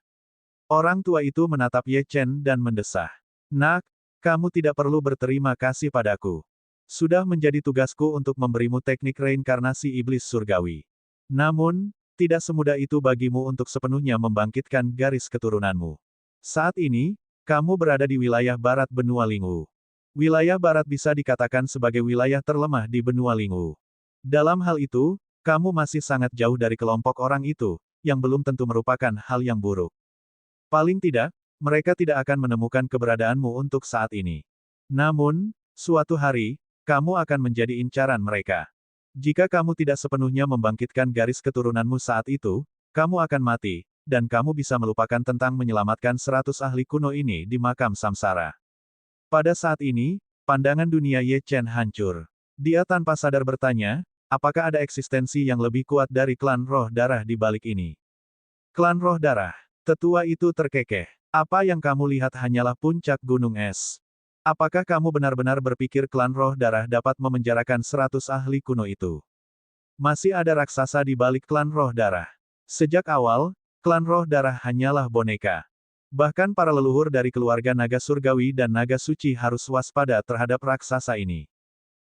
Orang tua itu menatap Ye Chen dan mendesah. Nak, kamu tidak perlu berterima kasih padaku. Sudah menjadi tugasku untuk memberimu teknik reinkarnasi iblis surgawi. Namun, tidak semudah itu bagimu untuk sepenuhnya membangkitkan garis keturunanmu. Saat ini, kamu berada di wilayah barat benua Lingwu. Wilayah barat bisa dikatakan sebagai wilayah terlemah di benua Lingwu. Dalam hal itu, kamu masih sangat jauh dari kelompok orang itu, yang belum tentu merupakan hal yang buruk. Paling tidak, mereka tidak akan menemukan keberadaanmu untuk saat ini. Namun, suatu hari, kamu akan menjadi incaran mereka. Jika kamu tidak sepenuhnya membangkitkan garis keturunanmu saat itu, kamu akan mati, dan kamu bisa melupakan tentang menyelamatkan 100 ahli kuno ini di makam samsara. Pada saat ini, pandangan dunia Ye Chen hancur. Dia tanpa sadar bertanya, apakah ada eksistensi yang lebih kuat dari klan roh darah di balik ini? Klan roh darah. Tetua itu terkekeh. Apa yang kamu lihat hanyalah puncak gunung es. Apakah kamu benar-benar berpikir klan roh darah dapat memenjarakan 100 ahli kuno itu? Masih ada raksasa di balik klan roh darah. Sejak awal, klan roh darah hanyalah boneka. Bahkan para leluhur dari keluarga naga surgawi dan naga suci harus waspada terhadap raksasa ini.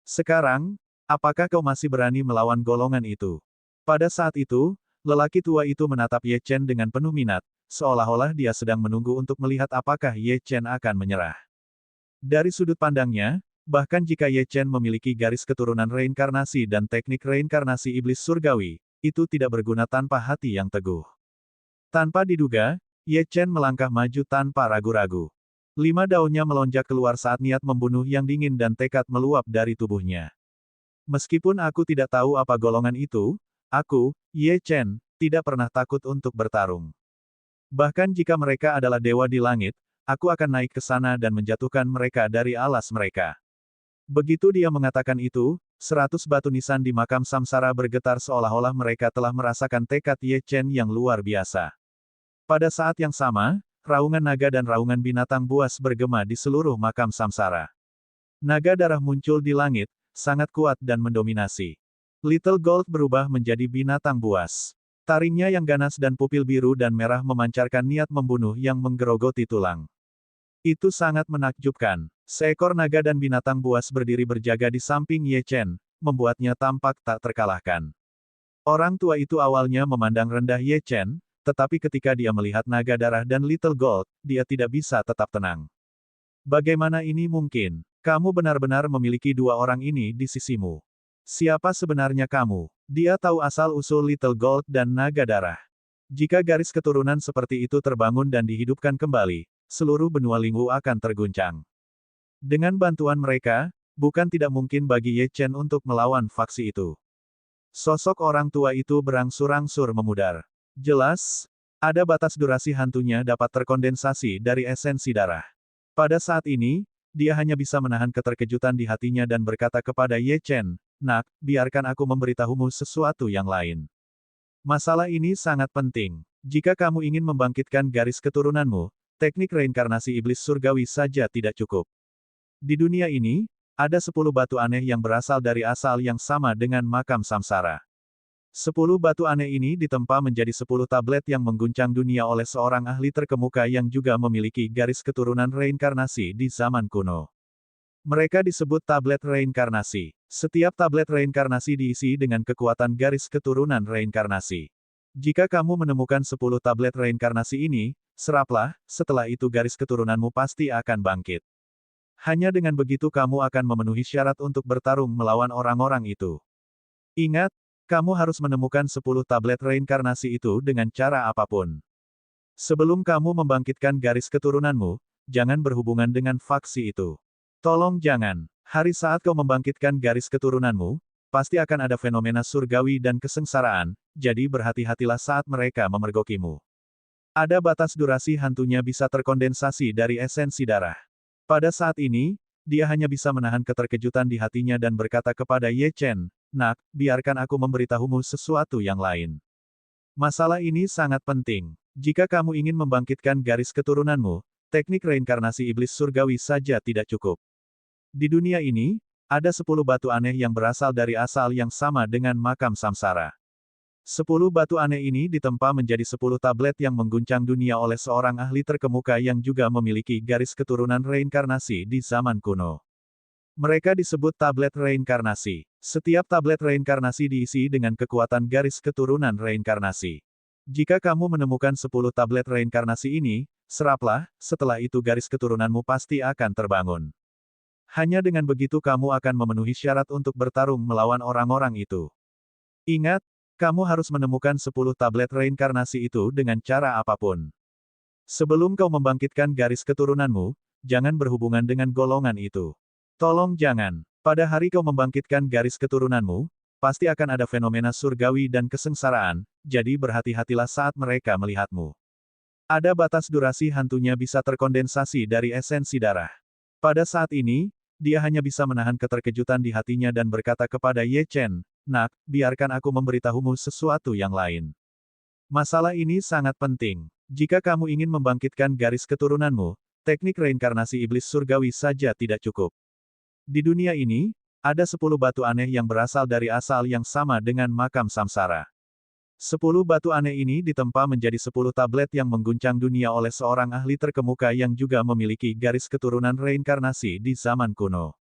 Sekarang, apakah kau masih berani melawan golongan itu? Pada saat itu, lelaki tua itu menatap Ye Chen dengan penuh minat, seolah-olah dia sedang menunggu untuk melihat apakah Ye Chen akan menyerah. Dari sudut pandangnya, bahkan jika Ye Chen memiliki garis keturunan reinkarnasi dan teknik reinkarnasi iblis surgawi, itu tidak berguna tanpa hati yang teguh. Tanpa diduga, Ye Chen melangkah maju tanpa ragu-ragu. 5 daunnya melonjak keluar saat niat membunuh yang dingin dan tekad meluap dari tubuhnya. Meskipun aku tidak tahu apa golongan itu, aku, Ye Chen, tidak pernah takut untuk bertarung. Bahkan jika mereka adalah dewa di langit, aku akan naik ke sana dan menjatuhkan mereka dari alas mereka. Begitu dia mengatakan itu, 100 batu nisan di makam samsara bergetar seolah-olah mereka telah merasakan tekad Ye Chen yang luar biasa. Pada saat yang sama, raungan naga dan raungan binatang buas bergema di seluruh makam samsara. Naga darah muncul di langit, sangat kuat dan mendominasi. Little Gold berubah menjadi binatang buas. Taringnya yang ganas dan pupil biru dan merah memancarkan niat membunuh yang menggerogoti tulang. Itu sangat menakjubkan. Seekor naga dan binatang buas berdiri berjaga di samping Ye Chen, membuatnya tampak tak terkalahkan. Orang tua itu awalnya memandang rendah Ye Chen, tetapi ketika dia melihat naga darah dan Little Gold, dia tidak bisa tetap tenang. Bagaimana ini mungkin? Kamu benar-benar memiliki 2 orang ini di sisimu. Siapa sebenarnya kamu? Dia tahu asal-usul Little Gold dan naga darah. Jika garis keturunan seperti itu terbangun dan dihidupkan kembali, seluruh benua Lingwu akan terguncang. Dengan bantuan mereka, bukan tidak mungkin bagi Ye Chen untuk melawan faksi itu. Sosok orang tua itu berangsur-angsur memudar. Jelas, ada batas durasi hantunya dapat terkondensasi dari esensi darah. Pada saat ini, dia hanya bisa menahan keterkejutan di hatinya dan berkata kepada Ye Chen, "Nak, biarkan aku memberitahumu sesuatu yang lain. Masalah ini sangat penting. Jika kamu ingin membangkitkan garis keturunanmu, teknik reinkarnasi iblis surgawi saja tidak cukup. Di dunia ini, ada 10 batu aneh yang berasal dari asal yang sama dengan makam samsara. 10 batu aneh ini ditempa menjadi 10 tablet yang mengguncang dunia oleh seorang ahli terkemuka yang juga memiliki garis keturunan reinkarnasi di zaman kuno. Mereka disebut tablet reinkarnasi. Setiap tablet reinkarnasi diisi dengan kekuatan garis keturunan reinkarnasi. Jika kamu menemukan 10 tablet reinkarnasi ini, seraplah, setelah itu garis keturunanmu pasti akan bangkit. Hanya dengan begitu kamu akan memenuhi syarat untuk bertarung melawan orang-orang itu. Ingat, kamu harus menemukan 10 tablet reinkarnasi itu dengan cara apapun. Sebelum kamu membangkitkan garis keturunanmu, jangan berhubungan dengan faksi itu. Tolong jangan. Hari saat kau membangkitkan garis keturunanmu, pasti akan ada fenomena surgawi dan kesengsaraan, jadi berhati-hatilah saat mereka memergokimu. Ada batas durasi hantunya bisa terkondensasi dari esensi darah. Pada saat ini, dia hanya bisa menahan keterkejutan di hatinya dan berkata kepada Ye Chen, "Nak, biarkan aku memberitahumu sesuatu yang lain. Masalah ini sangat penting. Jika kamu ingin membangkitkan garis keturunanmu, teknik reinkarnasi iblis surgawi saja tidak cukup. Di dunia ini, ada 10 batu aneh yang berasal dari asal yang sama dengan makam samsara. 10 batu aneh ini ditempa menjadi 10 tablet yang mengguncang dunia oleh seorang ahli terkemuka yang juga memiliki garis keturunan reinkarnasi di zaman kuno. Mereka disebut tablet reinkarnasi. Setiap tablet reinkarnasi diisi dengan kekuatan garis keturunan reinkarnasi. Jika kamu menemukan 10 tablet reinkarnasi ini, seraplah, setelah itu garis keturunanmu pasti akan terbangun. Hanya dengan begitu kamu akan memenuhi syarat untuk bertarung melawan orang-orang itu. Ingat, kamu harus menemukan 10 tablet reinkarnasi itu dengan cara apapun. Sebelum kau membangkitkan garis keturunanmu, jangan berhubungan dengan golongan itu. Tolong jangan. Pada hari kau membangkitkan garis keturunanmu, pasti akan ada fenomena surgawi dan kesengsaraan, jadi berhati-hatilah saat mereka melihatmu. Ada batas durasi hantunya bisa terkondensasi dari esensi darah. Pada saat ini, dia hanya bisa menahan keterkejutan di hatinya dan berkata kepada Ye Chen, "Nak, biarkan aku memberitahumu sesuatu yang lain. Masalah ini sangat penting. Jika kamu ingin membangkitkan garis keturunanmu, teknik reinkarnasi iblis surgawi saja tidak cukup. Di dunia ini, ada 10 batu aneh yang berasal dari asal yang sama dengan makam samsara. 10 batu aneh ini ditempa menjadi 10 tablet yang mengguncang dunia oleh seorang ahli terkemuka yang juga memiliki garis keturunan reinkarnasi di zaman kuno.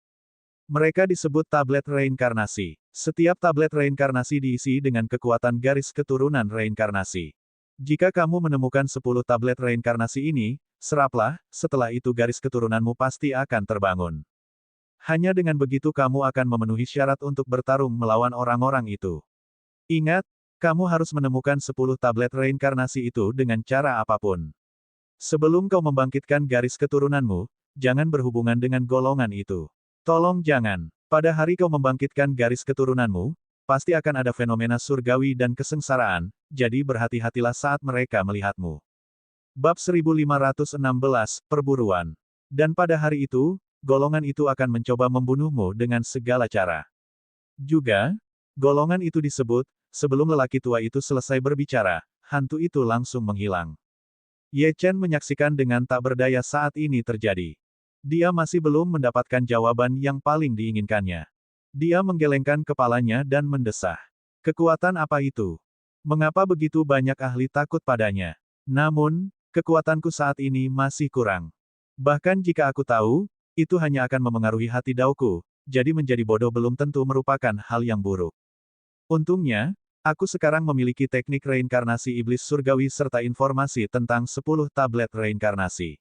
Mereka disebut tablet reinkarnasi. Setiap tablet reinkarnasi diisi dengan kekuatan garis keturunan reinkarnasi. Jika kamu menemukan 10 tablet reinkarnasi ini, seraplah, setelah itu garis keturunanmu pasti akan terbangun. Hanya dengan begitu kamu akan memenuhi syarat untuk bertarung melawan orang-orang itu. Ingat, kamu harus menemukan 10 tablet reinkarnasi itu dengan cara apapun. Sebelum kau membangkitkan garis keturunanmu, jangan berhubungan dengan golongan itu. Tolong jangan. Pada hari kau membangkitkan garis keturunanmu, pasti akan ada fenomena surgawi dan kesengsaraan, jadi berhati-hatilah saat mereka melihatmu. Bab 1516, Perburuan. Dan pada hari itu, golongan itu akan mencoba membunuhmu dengan segala cara. Juga, golongan itu disebut, sebelum lelaki tua itu selesai berbicara, hantu itu langsung menghilang. Ye Chen menyaksikan dengan tak berdaya saat ini terjadi. Dia masih belum mendapatkan jawaban yang paling diinginkannya. Dia menggelengkan kepalanya dan mendesah. Kekuatan apa itu? Mengapa begitu banyak ahli takut padanya? Namun, kekuatanku saat ini masih kurang. Bahkan jika aku tahu, itu hanya akan memengaruhi hati Daoku, jadi menjadi bodoh belum tentu merupakan hal yang buruk. Untungnya, aku sekarang memiliki teknik reinkarnasi iblis surgawi serta informasi tentang 10 tablet reinkarnasi.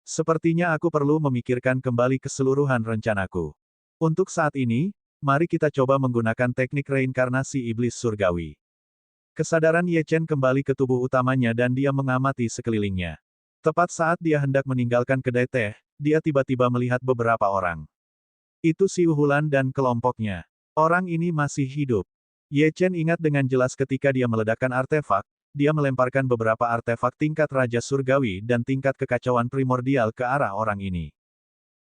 Sepertinya aku perlu memikirkan kembali keseluruhan rencanaku. Untuk saat ini, mari kita coba menggunakan teknik reinkarnasi iblis surgawi. Kesadaran Ye Chen kembali ke tubuh utamanya dan dia mengamati sekelilingnya. Tepat saat dia hendak meninggalkan kedai teh, dia tiba-tiba melihat beberapa orang. Itu Siu Hulan dan kelompoknya. Orang ini masih hidup. Ye Chen ingat dengan jelas ketika dia meledakkan artefak, dia melemparkan beberapa artefak tingkat Raja Surgawi dan tingkat kekacauan primordial ke arah orang ini.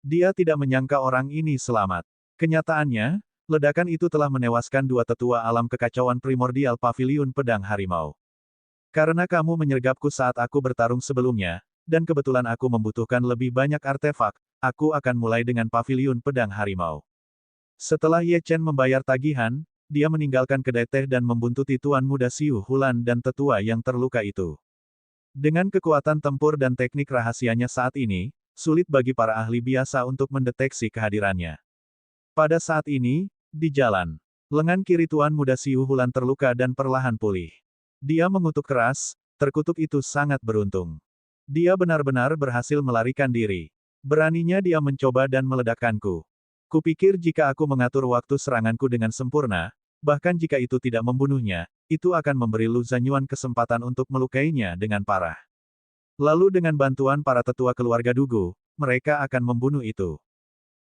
Dia tidak menyangka orang ini selamat. Kenyataannya, ledakan itu telah menewaskan dua tetua alam kekacauan primordial Paviliun Pedang Harimau. Karena kamu menyergapku saat aku bertarung sebelumnya, dan kebetulan aku membutuhkan lebih banyak artefak, aku akan mulai dengan Paviliun Pedang Harimau. Setelah Ye Chen membayar tagihan, dia meninggalkan kedai teh dan membuntuti Tuan Muda Siu Hulan dan tetua yang terluka itu. Dengan kekuatan tempur dan teknik rahasianya saat ini, sulit bagi para ahli biasa untuk mendeteksi kehadirannya. Pada saat ini, di jalan, lengan kiri Tuan Muda Siu Hulan terluka dan perlahan pulih. Dia mengutuk keras, terkutuk itu sangat beruntung. Dia benar-benar berhasil melarikan diri. Beraninya dia mencoba dan meledakkanku. Kupikir jika aku mengatur waktu seranganku dengan sempurna, bahkan jika itu tidak membunuhnya, itu akan memberi Lu Zanyuan kesempatan untuk melukainya dengan parah. Lalu dengan bantuan para tetua keluarga Dugu, mereka akan membunuh itu.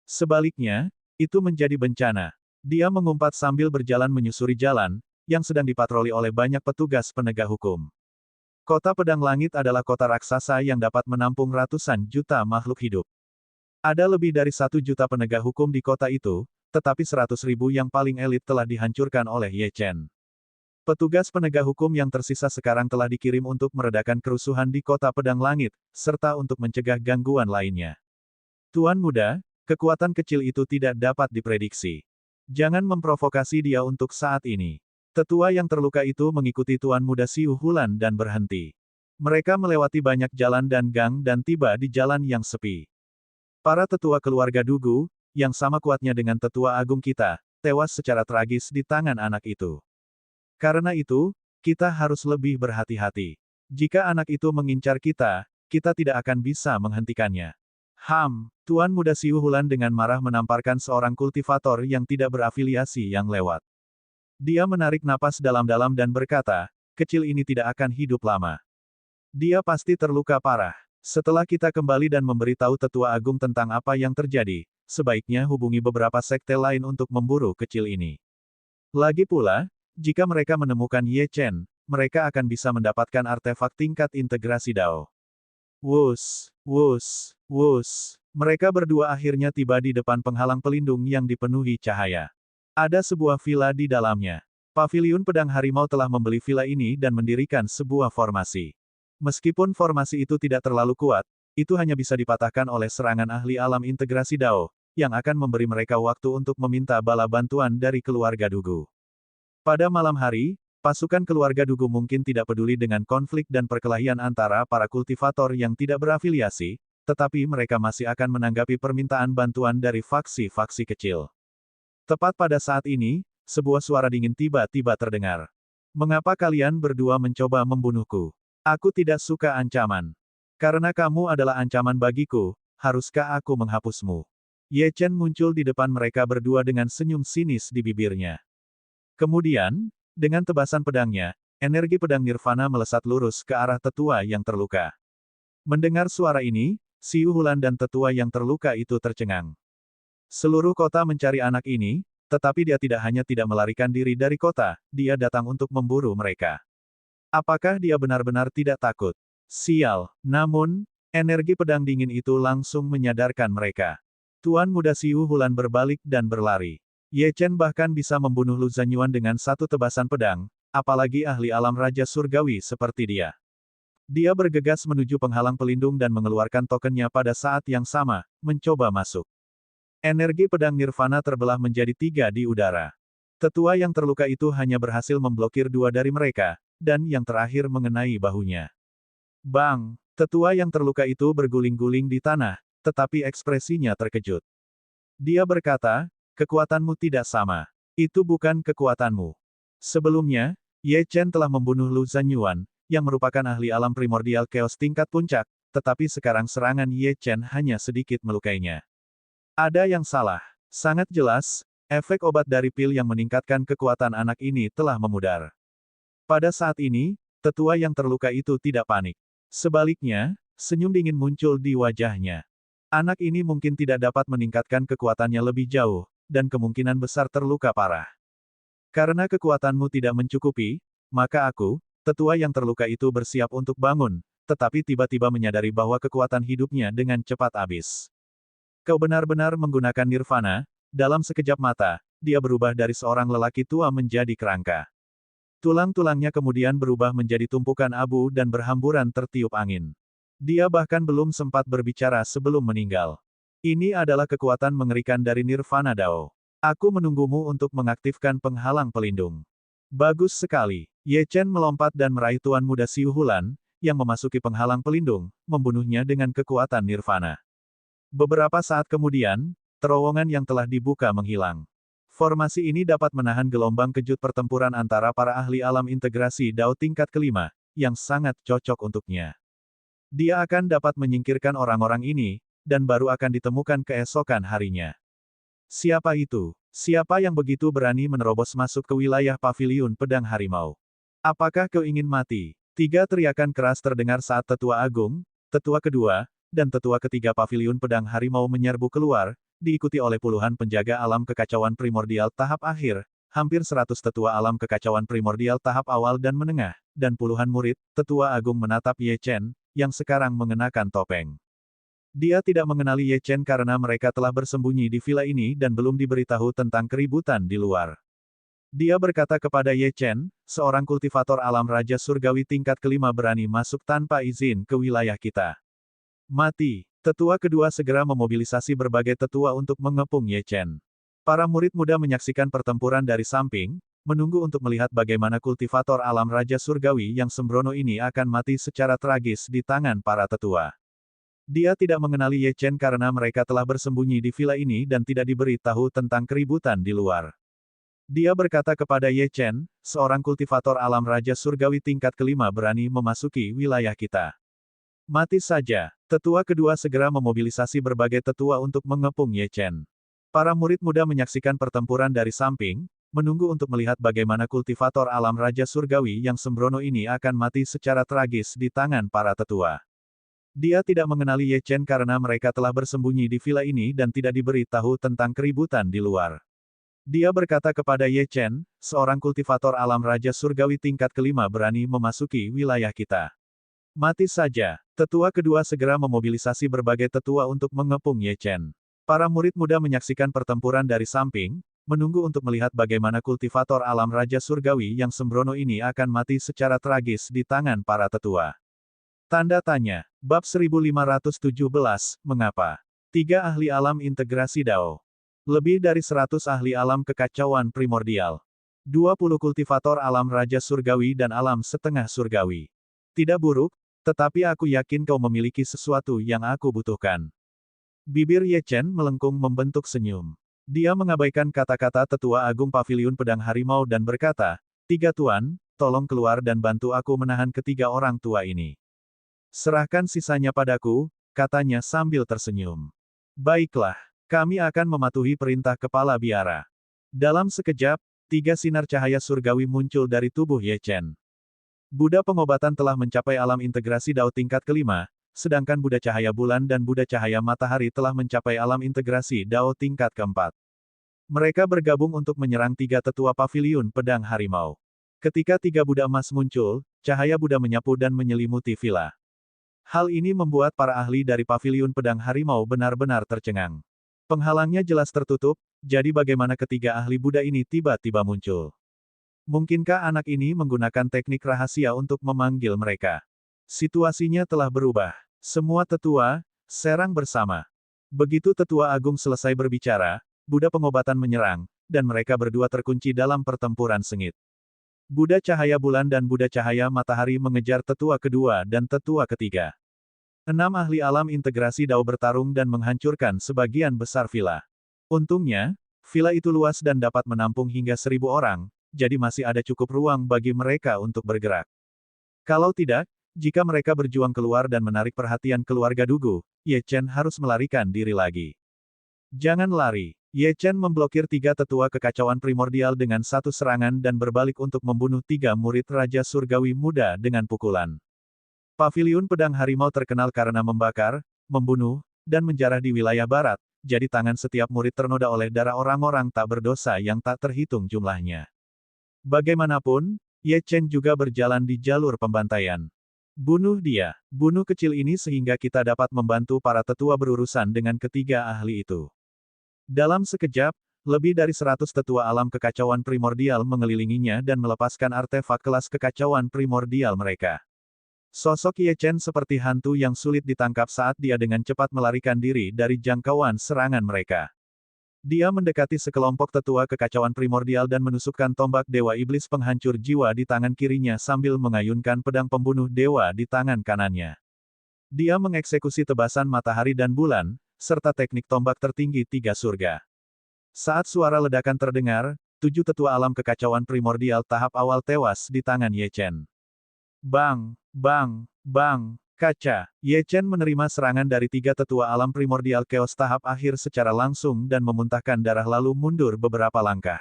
Sebaliknya, itu menjadi bencana. Dia mengumpat sambil berjalan menyusuri jalan, yang sedang dipatroli oleh banyak petugas penegak hukum. Kota Pedang Langit adalah kota raksasa yang dapat menampung ratusan juta makhluk hidup. Ada lebih dari 1 juta penegak hukum di kota itu, tetapi 100.000 yang paling elit telah dihancurkan oleh Ye Chen. Petugas penegak hukum yang tersisa sekarang telah dikirim untuk meredakan kerusuhan di kota Pedang Langit, serta untuk mencegah gangguan lainnya. Tuan Muda, kekuatan kecil itu tidak dapat diprediksi. Jangan memprovokasi dia untuk saat ini. Tetua yang terluka itu mengikuti Tuan Muda Siu Hulan dan berhenti. Mereka melewati banyak jalan dan gang dan tiba di jalan yang sepi. Para tetua keluarga Dugu, yang sama kuatnya dengan tetua agung kita, tewas secara tragis di tangan anak itu. Karena itu, kita harus lebih berhati-hati. Jika anak itu mengincar kita, kita tidak akan bisa menghentikannya. Tuan Muda Siu Hulan dengan marah menamparkan seorang kultivator yang tidak berafiliasi yang lewat. Dia menarik napas dalam-dalam dan berkata, kecil ini tidak akan hidup lama. Dia pasti terluka parah. Setelah kita kembali dan memberitahu tetua agung tentang apa yang terjadi, sebaiknya hubungi beberapa sekte lain untuk memburu kecil ini. Lagi pula, jika mereka menemukan Ye Chen, mereka akan bisa mendapatkan artefak tingkat integrasi Dao. Wus, wus, wus. Mereka berdua akhirnya tiba di depan penghalang pelindung yang dipenuhi cahaya. Ada sebuah villa di dalamnya. Paviliun Pedang Harimau telah membeli villa ini dan mendirikan sebuah formasi. Meskipun formasi itu tidak terlalu kuat, itu hanya bisa dipatahkan oleh serangan ahli alam integrasi Dao, yang akan memberi mereka waktu untuk meminta bala bantuan dari keluarga Dugu. Pada malam hari, Pasukan keluarga Dugu mungkin tidak peduli dengan konflik dan perkelahian antara para kultivator yang tidak berafiliasi, tetapi mereka masih akan menanggapi permintaan bantuan dari faksi-faksi kecil. Tepat pada saat ini, sebuah suara dingin tiba-tiba terdengar. Mengapa kalian berdua mencoba membunuhku? Aku tidak suka ancaman. Karena kamu adalah ancaman bagiku, haruskah aku menghapusmu? Ye Chen muncul di depan mereka berdua dengan senyum sinis di bibirnya. Kemudian, dengan tebasan pedangnya, energi pedang Nirvana melesat lurus ke arah tetua yang terluka. Mendengar suara ini, Xiu Hulan dan tetua yang terluka itu tercengang. Seluruh kota mencari anak ini, tetapi dia tidak hanya tidak melarikan diri dari kota, dia datang untuk memburu mereka. Apakah dia benar-benar tidak takut? Sial, namun, energi pedang dingin itu langsung menyadarkan mereka. Tuan muda Xiu Hulan berbalik dan berlari. Ye Chen bahkan bisa membunuh Lu Zanyuan dengan satu tebasan pedang, apalagi ahli alam Raja Surgawi seperti dia. Dia bergegas menuju penghalang pelindung dan mengeluarkan tokennya pada saat yang sama, mencoba masuk. Energi pedang Nirvana terbelah menjadi 3 di udara. Tetua yang terluka itu hanya berhasil memblokir 2 dari mereka, dan yang terakhir mengenai bahunya. Bang! Tetua yang terluka itu berguling-guling di tanah, tetapi ekspresinya terkejut. Dia berkata, kekuatanmu tidak sama. Itu bukan kekuatanmu. Sebelumnya, Ye Chen telah membunuh Lu Zanyuan, yang merupakan ahli alam primordial chaos tingkat puncak, tetapi sekarang serangan Ye Chen hanya sedikit melukainya. Ada yang salah. Sangat jelas, efek obat dari pil yang meningkatkan kekuatan anak ini telah memudar. Pada saat ini, tetua yang terluka itu tidak panik. Sebaliknya, senyum dingin muncul di wajahnya. Anak ini mungkin tidak dapat meningkatkan kekuatannya lebih jauh, dan kemungkinan besar terluka parah. Karena kekuatanmu tidak mencukupi, maka aku, tetua yang terluka itu bersiap untuk bangun, tetapi tiba-tiba menyadari bahwa kekuatan hidupnya dengan cepat habis. Kau benar-benar menggunakan Nirvana, dalam sekejap mata, dia berubah dari seorang lelaki tua menjadi kerangka. Tulang-tulangnya kemudian berubah menjadi tumpukan abu dan berhamburan tertiup angin. Dia bahkan belum sempat berbicara sebelum meninggal. Ini adalah kekuatan mengerikan dari Nirvana Dao. Aku menunggumu untuk mengaktifkan penghalang pelindung. Bagus sekali. Ye Chen melompat dan meraih Tuan Muda Xiu Hulan, yang memasuki penghalang pelindung, membunuhnya dengan kekuatan Nirvana. Beberapa saat kemudian, terowongan yang telah dibuka menghilang. Formasi ini dapat menahan gelombang kejut pertempuran antara para ahli alam integrasi Dao tingkat kelima, yang sangat cocok untuknya. Dia akan dapat menyingkirkan orang-orang ini, dan baru akan ditemukan keesokan harinya. Siapa itu? Siapa yang begitu berani menerobos masuk ke wilayah paviliun pedang harimau? Apakah kau ingin mati? 3 teriakan keras terdengar saat tetua agung, tetua kedua, dan tetua ketiga paviliun pedang harimau menyerbu keluar, diikuti oleh puluhan penjaga alam kekacauan primordial tahap akhir, hampir 100 tetua alam kekacauan primordial tahap awal dan menengah, dan puluhan murid. Tetua agung menatap Ye Chen, yang sekarang mengenakan topeng. Dia tidak mengenali Ye Chen karena mereka telah bersembunyi di villa ini dan belum diberitahu tentang keributan di luar. Dia berkata kepada Ye Chen, seorang kultivator alam Raja Surgawi tingkat kelima berani masuk tanpa izin ke wilayah kita. Mati. Tetua kedua segera memobilisasi berbagai tetua untuk mengepung Ye Chen. Para murid muda menyaksikan pertempuran dari samping, menunggu untuk melihat bagaimana kultivator alam Raja Surgawi yang sembrono ini akan mati secara tragis di tangan para tetua. Dia tidak mengenali Ye Chen karena mereka telah bersembunyi di villa ini dan tidak diberi tahu tentang keributan di luar. Dia berkata kepada Ye Chen, seorang kultivator alam Raja Surgawi tingkat kelima berani memasuki wilayah kita. Mati saja. Tetua kedua segera memobilisasi berbagai tetua untuk mengepung Ye Chen. Para murid muda menyaksikan pertempuran dari samping, menunggu untuk melihat bagaimana kultivator alam Raja Surgawi yang sembrono ini akan mati secara tragis di tangan para tetua. Dia tidak mengenali Ye Chen karena mereka telah bersembunyi di villa ini dan tidak diberi tahu tentang keributan di luar. Dia berkata kepada Ye Chen, seorang kultivator alam Raja Surgawi tingkat kelima berani memasuki wilayah kita. Mati saja. Tetua kedua segera memobilisasi berbagai tetua untuk mengepung Ye Chen. Para murid muda menyaksikan pertempuran dari samping, menunggu untuk melihat bagaimana kultivator alam Raja Surgawi yang sembrono ini akan mati secara tragis di tangan para tetua. Tanda tanya. Bab 1517, mengapa? 3 ahli alam integrasi Dao. Lebih dari 100 ahli alam kekacauan primordial. 20 kultivator alam Raja Surgawi dan alam setengah surgawi. Tidak buruk, tetapi aku yakin kau memiliki sesuatu yang aku butuhkan. Bibir Ye Chen melengkung membentuk senyum. Dia mengabaikan kata-kata tetua agung Paviliun Pedang Harimau dan berkata, "Tiga tuan, tolong keluar dan bantu aku menahan ketiga orang tua ini. Serahkan sisanya padaku," katanya sambil tersenyum. "Baiklah, kami akan mematuhi perintah kepala biara." Dalam sekejap, 3 sinar cahaya surgawi muncul dari tubuh Ye Chen. Buddha pengobatan telah mencapai alam integrasi Dao tingkat kelima, sedangkan Buddha cahaya bulan dan Buddha cahaya matahari telah mencapai alam integrasi Dao tingkat keempat. Mereka bergabung untuk menyerang 3 tetua Paviliun Pedang Harimau. Ketika 3 Buddha emas muncul, cahaya Buddha menyapu dan menyelimuti villa. Hal ini membuat para ahli dari Paviliun Pedang Harimau benar-benar tercengang. Penghalangnya jelas tertutup, jadi bagaimana ketiga ahli Buddha ini tiba-tiba muncul? Mungkinkah anak ini menggunakan teknik rahasia untuk memanggil mereka? Situasinya telah berubah. Semua tetua, serang bersama. Begitu tetua agung selesai berbicara, Buddha pengobatan menyerang, dan mereka berdua terkunci dalam pertempuran sengit. Buddha cahaya bulan dan Buddha cahaya matahari mengejar tetua kedua dan tetua ketiga. 6 ahli alam integrasi Dao bertarung dan menghancurkan sebagian besar villa. Untungnya, villa itu luas dan dapat menampung hingga 1000 orang, jadi masih ada cukup ruang bagi mereka untuk bergerak. Kalau tidak, jika mereka berjuang keluar dan menarik perhatian keluarga Dugu, Ye Chen harus melarikan diri lagi. Jangan lari. Ye Chen memblokir 3 tetua kekacauan primordial dengan satu serangan dan berbalik untuk membunuh 3 murid Raja Surgawi muda dengan pukulan. Paviliun Pedang Harimau terkenal karena membakar, membunuh, dan menjarah di wilayah barat, jadi tangan setiap murid ternoda oleh darah orang-orang tak berdosa yang tak terhitung jumlahnya. Bagaimanapun, Ye Chen juga berjalan di jalur pembantaian. Bunuh dia, bunuh kecil ini sehingga kita dapat membantu para tetua berurusan dengan ketiga ahli itu. Dalam sekejap, lebih dari 100 tetua alam kekacauan primordial mengelilinginya dan melepaskan artefak kelas kekacauan primordial mereka. Sosok Ye Chen seperti hantu yang sulit ditangkap saat dia dengan cepat melarikan diri dari jangkauan serangan mereka. Dia mendekati sekelompok tetua kekacauan primordial dan menusukkan tombak Dewa Iblis Penghancur Jiwa di tangan kirinya sambil mengayunkan pedang pembunuh dewa di tangan kanannya. Dia mengeksekusi tebasan matahari dan bulan, serta teknik tombak tertinggi 3 surga. Saat suara ledakan terdengar, 7 tetua alam kekacauan primordial tahap awal tewas di tangan Ye Chen. Bang, bang, bang, kaca. Ye Chen menerima serangan dari 3 tetua alam primordial chaos tahap akhir secara langsung dan memuntahkan darah lalu mundur beberapa langkah.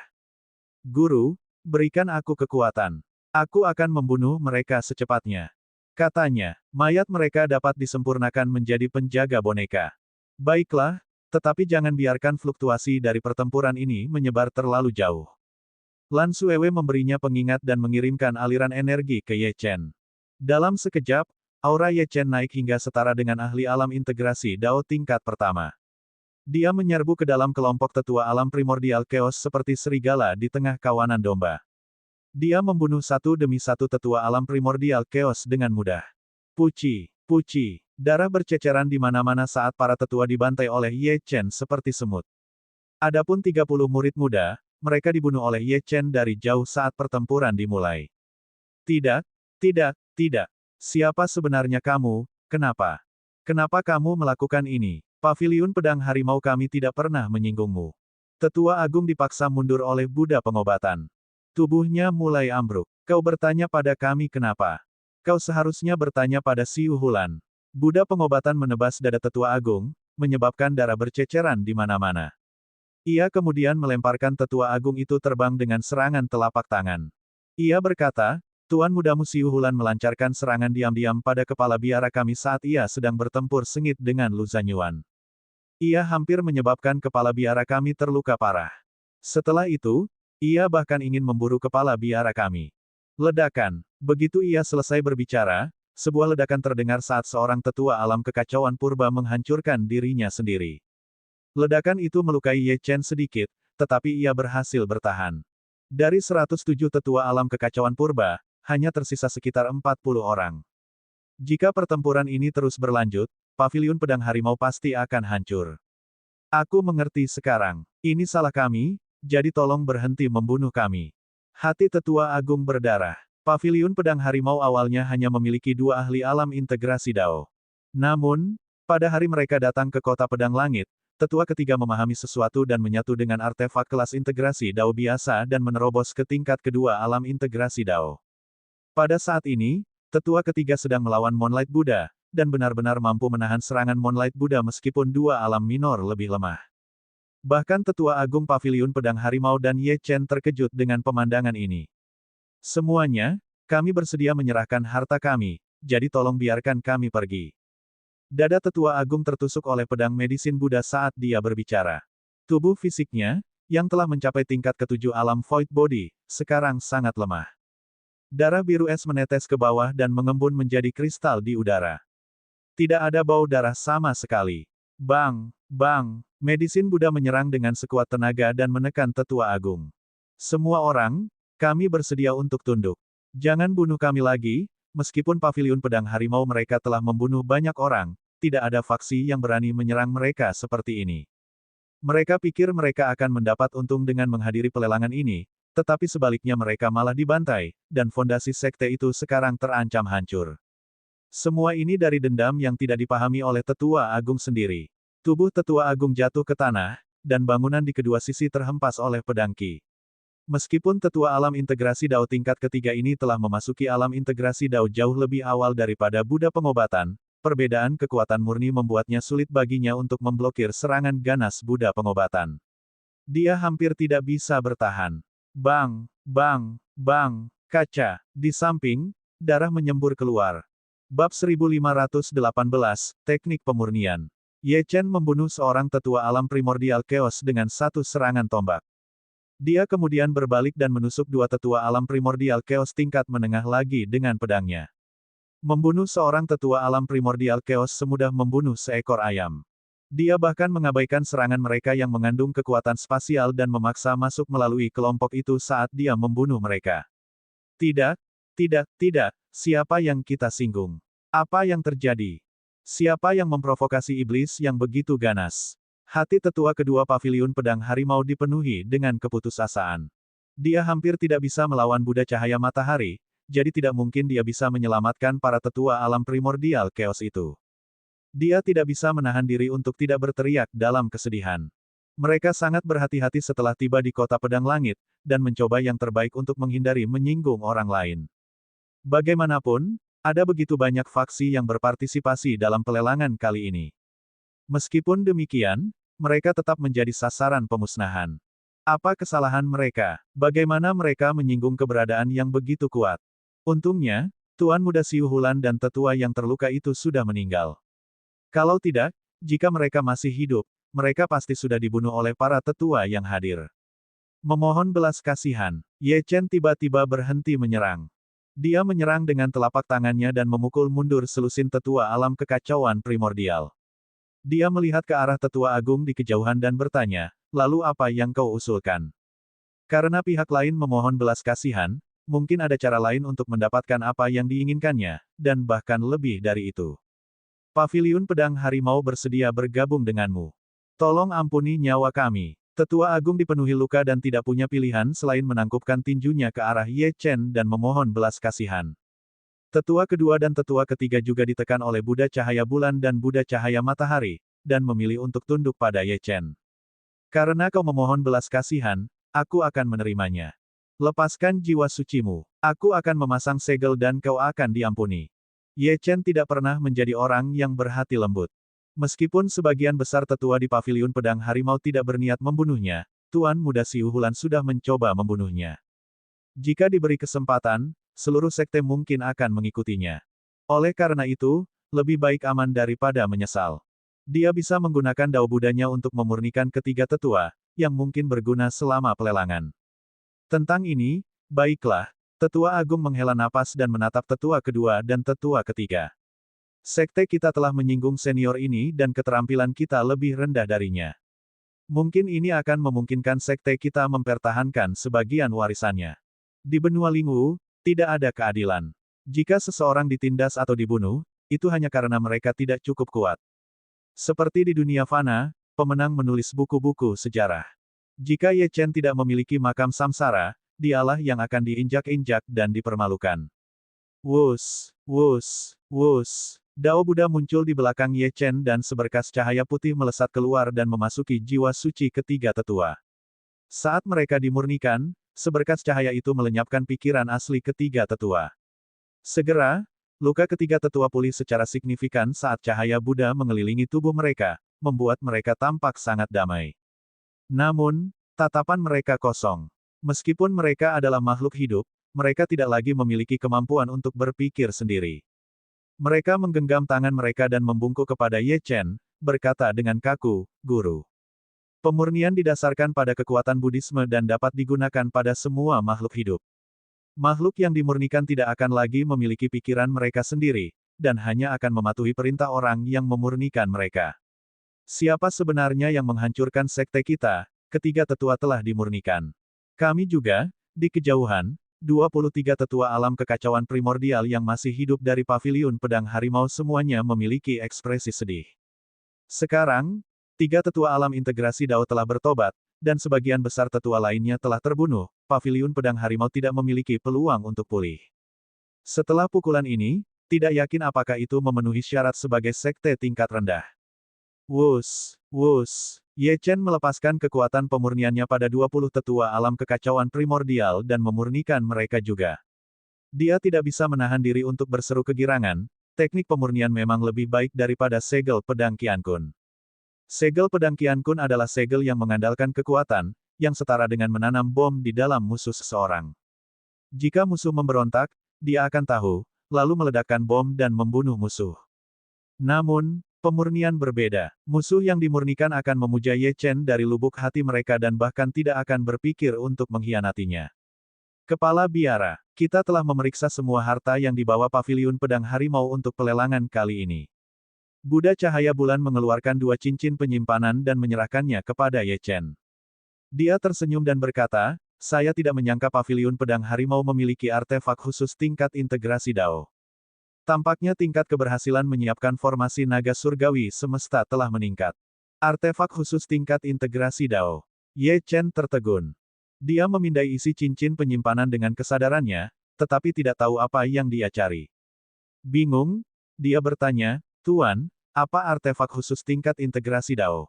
Guru, berikan aku kekuatan. Aku akan membunuh mereka secepatnya. Katanya, mayat mereka dapat disempurnakan menjadi penjaga boneka. Baiklah, tetapi jangan biarkan fluktuasi dari pertempuran ini menyebar terlalu jauh. Lan Suewe memberinya pengingat dan mengirimkan aliran energi ke Ye Chen. Dalam sekejap, aura Ye Chen naik hingga setara dengan ahli alam integrasi Dao tingkat pertama. Dia menyerbu ke dalam kelompok tetua alam primordial chaos seperti serigala di tengah kawanan domba. Dia membunuh satu demi satu tetua alam primordial chaos dengan mudah. Puci, puci, darah berceceran di mana-mana saat para tetua dibantai oleh Ye Chen seperti semut. Adapun 30 murid muda, mereka dibunuh oleh Ye Chen dari jauh saat pertempuran dimulai. Tidak, tidak, tidak. Siapa sebenarnya kamu, kenapa? Kenapa kamu melakukan ini? Paviliun Pedang Harimau kami tidak pernah menyinggungmu. Tetua Agung dipaksa mundur oleh Buddha pengobatan. Tubuhnya mulai ambruk. Kau bertanya pada kami kenapa? Kau seharusnya bertanya pada Siu Hulan. Buddha pengobatan menebas dada Tetua Agung, menyebabkan darah berceceran di mana-mana. Ia kemudian melemparkan Tetua Agung itu terbang dengan serangan telapak tangan. Ia berkata, Tuan mudamu Siu Hulan melancarkan serangan diam-diam pada kepala biara kami saat ia sedang bertempur sengit dengan Lu Zanyuan. Ia hampir menyebabkan kepala biara kami terluka parah. Setelah itu, ia bahkan ingin memburu kepala biara kami. Ledakan. Begitu ia selesai berbicara, sebuah ledakan terdengar saat seorang tetua alam kekacauan purba menghancurkan dirinya sendiri. Ledakan itu melukai Ye Chen sedikit, tetapi ia berhasil bertahan. Dari 107 tetua alam kekacauan purba, hanya tersisa sekitar 40 orang. Jika pertempuran ini terus berlanjut, Paviliun Pedang Harimau pasti akan hancur. Aku mengerti sekarang. Ini salah kami, jadi tolong berhenti membunuh kami. Hati Tetua Agung berdarah. Paviliun Pedang Harimau awalnya hanya memiliki 2 ahli alam integrasi Dao. Namun, pada hari mereka datang ke Kota Pedang Langit, Tetua ketiga memahami sesuatu dan menyatu dengan artefak kelas integrasi Dao biasa dan menerobos ke tingkat kedua alam integrasi Dao. Pada saat ini, Tetua ketiga sedang melawan Moonlight Buddha, dan benar-benar mampu menahan serangan Moonlight Buddha meskipun 2 alam minor lebih lemah. Bahkan Tetua Agung Paviliun Pedang Harimau dan Ye Chen terkejut dengan pemandangan ini. Semuanya, kami bersedia menyerahkan harta kami, jadi tolong biarkan kami pergi. Dada Tetua Agung tertusuk oleh pedang medisin Buddha saat dia berbicara. Tubuh fisiknya, yang telah mencapai tingkat ke-7 alam Void Body, sekarang sangat lemah. Darah biru es menetes ke bawah dan mengembun menjadi kristal di udara. Tidak ada bau darah sama sekali. Bang, bang, medisin Buddha menyerang dengan sekuat tenaga dan menekan Tetua Agung. Semua orang, kami bersedia untuk tunduk. Jangan bunuh kami lagi, meskipun Paviliun Pedang Harimau mereka telah membunuh banyak orang, tidak ada faksi yang berani menyerang mereka seperti ini. Mereka pikir mereka akan mendapat untung dengan menghadiri pelelangan ini, tetapi sebaliknya mereka malah dibantai, dan fondasi sekte itu sekarang terancam hancur. Semua ini dari dendam yang tidak dipahami oleh Tetua Agung sendiri. Tubuh Tetua Agung jatuh ke tanah, dan bangunan di kedua sisi terhempas oleh pedang Qi. Meskipun Tetua Alam Integrasi Dao tingkat ketiga ini telah memasuki alam integrasi Dao jauh lebih awal daripada Buddha pengobatan, perbedaan kekuatan murni membuatnya sulit baginya untuk memblokir serangan ganas Buddha pengobatan. Dia hampir tidak bisa bertahan. Bang, bang, bang, kaca. Di samping, darah menyembur keluar. Bab 1518, Teknik Pemurnian. Ye Chen membunuh seorang tetua alam primordial chaos dengan satu serangan tombak. Dia kemudian berbalik dan menusuk 2 tetua alam primordial chaos tingkat menengah lagi dengan pedangnya. Membunuh seorang tetua alam primordial chaos semudah membunuh seekor ayam. Dia bahkan mengabaikan serangan mereka yang mengandung kekuatan spasial dan memaksa masuk melalui kelompok itu saat dia membunuh mereka. Tidak, tidak, tidak, siapa yang kita singgung? Apa yang terjadi? Siapa yang memprovokasi iblis yang begitu ganas? Hati tetua kedua Paviliun Pedang Harimau dipenuhi dengan keputusasaan. Dia hampir tidak bisa melawan Buddha Cahaya Matahari, jadi tidak mungkin dia bisa menyelamatkan para tetua alam primordial chaos itu. Dia tidak bisa menahan diri untuk tidak berteriak dalam kesedihan. Mereka sangat berhati-hati setelah tiba di Kota Pedang Langit, dan mencoba yang terbaik untuk menghindari menyinggung orang lain. Bagaimanapun, ada begitu banyak faksi yang berpartisipasi dalam pelelangan kali ini. Meskipun demikian, mereka tetap menjadi sasaran pemusnahan. Apa kesalahan mereka? Bagaimana mereka menyinggung keberadaan yang begitu kuat? Untungnya, Tuan Muda Siu Hulan dan tetua yang terluka itu sudah meninggal. Kalau tidak, jika mereka masih hidup, mereka pasti sudah dibunuh oleh para tetua yang hadir. Memohon belas kasihan, Ye Chen tiba-tiba berhenti menyerang. Dia menyerang dengan telapak tangannya dan memukul mundur selusin tetua alam kekacauan primordial. Dia melihat ke arah tetua agung di kejauhan dan bertanya, lalu apa yang kau usulkan? Karena pihak lain memohon belas kasihan, mungkin ada cara lain untuk mendapatkan apa yang diinginkannya, dan bahkan lebih dari itu. Paviliun Pedang Harimau bersedia bergabung denganmu. Tolong ampuni nyawa kami. Tetua agung dipenuhi luka dan tidak punya pilihan selain menangkupkan tinjunya ke arah Ye Chen dan memohon belas kasihan. Tetua kedua dan tetua ketiga juga ditekan oleh Buddha Cahaya Bulan dan Buddha Cahaya Matahari, dan memilih untuk tunduk pada Ye Chen. Karena kau memohon belas kasihan, aku akan menerimanya. Lepaskan jiwa sucimu. Aku akan memasang segel dan kau akan diampuni. Ye Chen tidak pernah menjadi orang yang berhati lembut. Meskipun sebagian besar tetua di Paviliun Pedang Harimau tidak berniat membunuhnya, Tuan Muda Siu Hulan sudah mencoba membunuhnya. Jika diberi kesempatan, seluruh sekte mungkin akan mengikutinya. Oleh karena itu, lebih baik aman daripada menyesal. Dia bisa menggunakan Dao Budanya untuk memurnikan ketiga tetua, yang mungkin berguna selama pelelangan. Tentang ini, baiklah, tetua agung menghela napas dan menatap tetua kedua dan tetua ketiga. Sekte kita telah menyinggung senior ini dan keterampilan kita lebih rendah darinya. Mungkin ini akan memungkinkan sekte kita mempertahankan sebagian warisannya. Di benua Lingwu, tidak ada keadilan. Jika seseorang ditindas atau dibunuh, itu hanya karena mereka tidak cukup kuat. Seperti di dunia fana, pemenang menulis buku-buku sejarah. Jika Ye Chen tidak memiliki makam samsara, dialah yang akan diinjak-injak dan dipermalukan. Wus, wus, wus. Dao Buddha muncul di belakang Ye Chen dan seberkas cahaya putih melesat keluar dan memasuki jiwa suci ketiga tetua. Saat mereka dimurnikan, seberkas cahaya itu melenyapkan pikiran asli ketiga tetua. Segera, luka ketiga tetua pulih secara signifikan saat cahaya Buddha mengelilingi tubuh mereka, membuat mereka tampak sangat damai. Namun, tatapan mereka kosong. Meskipun mereka adalah makhluk hidup, mereka tidak lagi memiliki kemampuan untuk berpikir sendiri. Mereka menggenggam tangan mereka dan membungkuk kepada Ye Chen, berkata dengan kaku, "Guru." Pemurnian didasarkan pada kekuatan Buddhisme dan dapat digunakan pada semua makhluk hidup. Makhluk yang dimurnikan tidak akan lagi memiliki pikiran mereka sendiri, dan hanya akan mematuhi perintah orang yang memurnikan mereka. Siapa sebenarnya yang menghancurkan sekte kita? Ketiga tetua telah dimurnikan. Kami juga, di kejauhan, 23 tetua alam kekacauan primordial yang masih hidup dari paviliun pedang harimau semuanya memiliki ekspresi sedih. Sekarang, 3 tetua alam integrasi Dao telah bertobat, dan sebagian besar tetua lainnya telah terbunuh, paviliun pedang harimau tidak memiliki peluang untuk pulih. Setelah pukulan ini, tidak yakin apakah itu memenuhi syarat sebagai sekte tingkat rendah. Wus, wus. Ye Chen melepaskan kekuatan pemurniannya pada 20 tetua alam kekacauan primordial dan memurnikan mereka juga. Dia tidak bisa menahan diri untuk berseru kegirangan, teknik pemurnian memang lebih baik daripada segel pedang Qian Kun. Segel pedang Qian Kun adalah segel yang mengandalkan kekuatan, yang setara dengan menanam bom di dalam musuh seseorang. Jika musuh memberontak, dia akan tahu, lalu meledakkan bom dan membunuh musuh. Namun, pemurnian berbeda. Musuh yang dimurnikan akan memuja Ye Chen dari lubuk hati mereka dan bahkan tidak akan berpikir untuk mengkhianatinya. Kepala biara, kita telah memeriksa semua harta yang dibawa paviliun pedang harimau untuk pelelangan kali ini. Buddha Cahaya Bulan mengeluarkan 2 cincin penyimpanan dan menyerahkannya kepada Ye Chen. Dia tersenyum dan berkata, "Saya tidak menyangka paviliun pedang harimau memiliki artefak khusus tingkat integrasi Dao. Tampaknya tingkat keberhasilan menyiapkan formasi naga surgawi semesta telah meningkat. Artefak khusus tingkat integrasi Dao." Ye Chen tertegun. Dia memindai isi cincin penyimpanan dengan kesadarannya, tetapi tidak tahu apa yang dia cari. Bingung, dia bertanya, "Tuan, apa artefak khusus tingkat integrasi Dao?"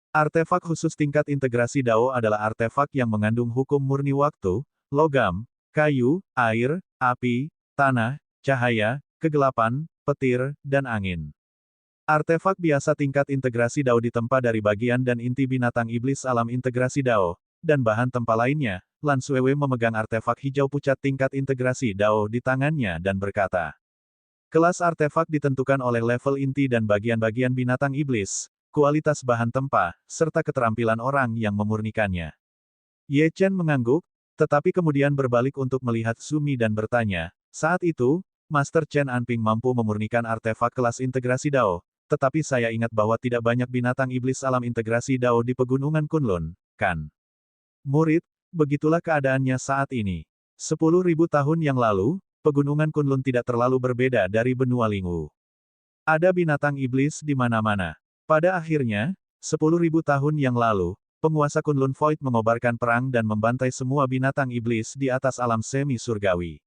Artefak khusus tingkat integrasi Dao adalah artefak yang mengandung hukum murni waktu, logam, kayu, air, api, tanah, cahaya, kegelapan, petir, dan angin. Artefak biasa tingkat integrasi Dao ditempa dari bagian dan inti binatang iblis alam integrasi Dao, dan bahan tempa lainnya. Lan Suewe memegang artefak hijau pucat tingkat integrasi Dao di tangannya dan berkata, "Kelas artefak ditentukan oleh level inti dan bagian-bagian binatang iblis, kualitas bahan tempa, serta keterampilan orang yang memurnikannya." Ye Chen mengangguk, tetapi kemudian berbalik untuk melihat Zumi dan bertanya, "Saat itu, Master Chen Anping mampu memurnikan artefak kelas integrasi Dao, tetapi saya ingat bahwa tidak banyak binatang iblis alam integrasi Dao di pegunungan Kunlun, kan?" Murid, begitulah keadaannya saat ini. 10.000 tahun yang lalu, pegunungan Kunlun tidak terlalu berbeda dari benua Lingwu. Ada binatang iblis di mana-mana. Pada akhirnya, 10.000 tahun yang lalu, penguasa Kunlun Void mengobarkan perang dan membantai semua binatang iblis di atas alam semi surgawi.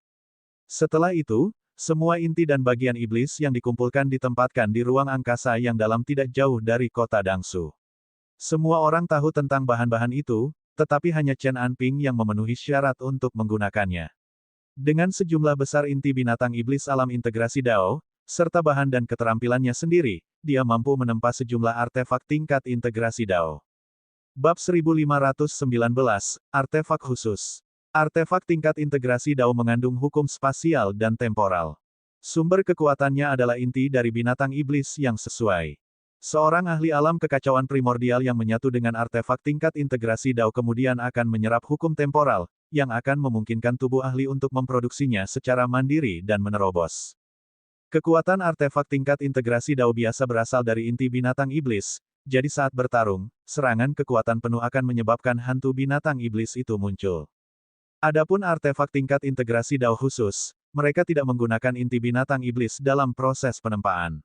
Setelah itu, semua inti dan bagian iblis yang dikumpulkan ditempatkan di ruang angkasa yang dalam tidak jauh dari kota Dangsu. Semua orang tahu tentang bahan-bahan itu, tetapi hanya Chen Anping yang memenuhi syarat untuk menggunakannya. Dengan sejumlah besar inti binatang iblis alam integrasi Dao, serta bahan dan keterampilannya sendiri, dia mampu menempa sejumlah artefak tingkat integrasi Dao. Bab 1519, Artefak Khusus. Artefak tingkat integrasi Dao mengandung hukum spasial dan temporal. Sumber kekuatannya adalah inti dari binatang iblis yang sesuai. Seorang ahli alam kekacauan primordial yang menyatu dengan artefak tingkat integrasi Dao kemudian akan menyerap hukum temporal, yang akan memungkinkan tubuh ahli untuk memproduksinya secara mandiri dan menerobos. Kekuatan artefak tingkat integrasi Dao biasa berasal dari inti binatang iblis, jadi saat bertarung, serangan kekuatan penuh akan menyebabkan hantu binatang iblis itu muncul. Adapun artefak tingkat integrasi Dao khusus, mereka tidak menggunakan inti binatang iblis dalam proses penempaan.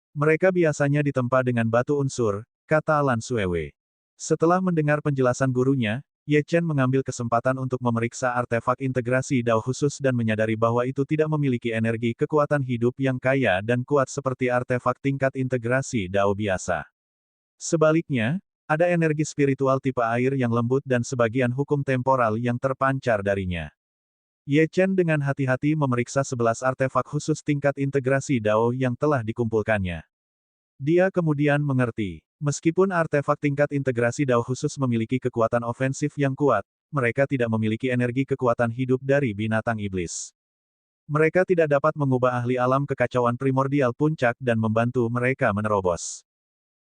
Mereka biasanya ditempa dengan batu unsur, kata Lan Suewe. Setelah mendengar penjelasan gurunya, Ye Chen mengambil kesempatan untuk memeriksa artefak integrasi Dao khusus dan menyadari bahwa itu tidak memiliki energi kekuatan hidup yang kaya dan kuat seperti artefak tingkat integrasi Dao biasa. Sebaliknya, ada energi spiritual tipe air yang lembut dan sebagian hukum temporal yang terpancar darinya. Ye Chen dengan hati-hati memeriksa 11 artefak khusus tingkat integrasi Dao yang telah dikumpulkannya. Dia kemudian mengerti, meskipun artefak tingkat integrasi Dao khusus memiliki kekuatan ofensif yang kuat, mereka tidak memiliki energi kekuatan hidup dari binatang iblis. Mereka tidak dapat mengubah ahli alam kekacauan primordial puncak dan membantu mereka menerobos.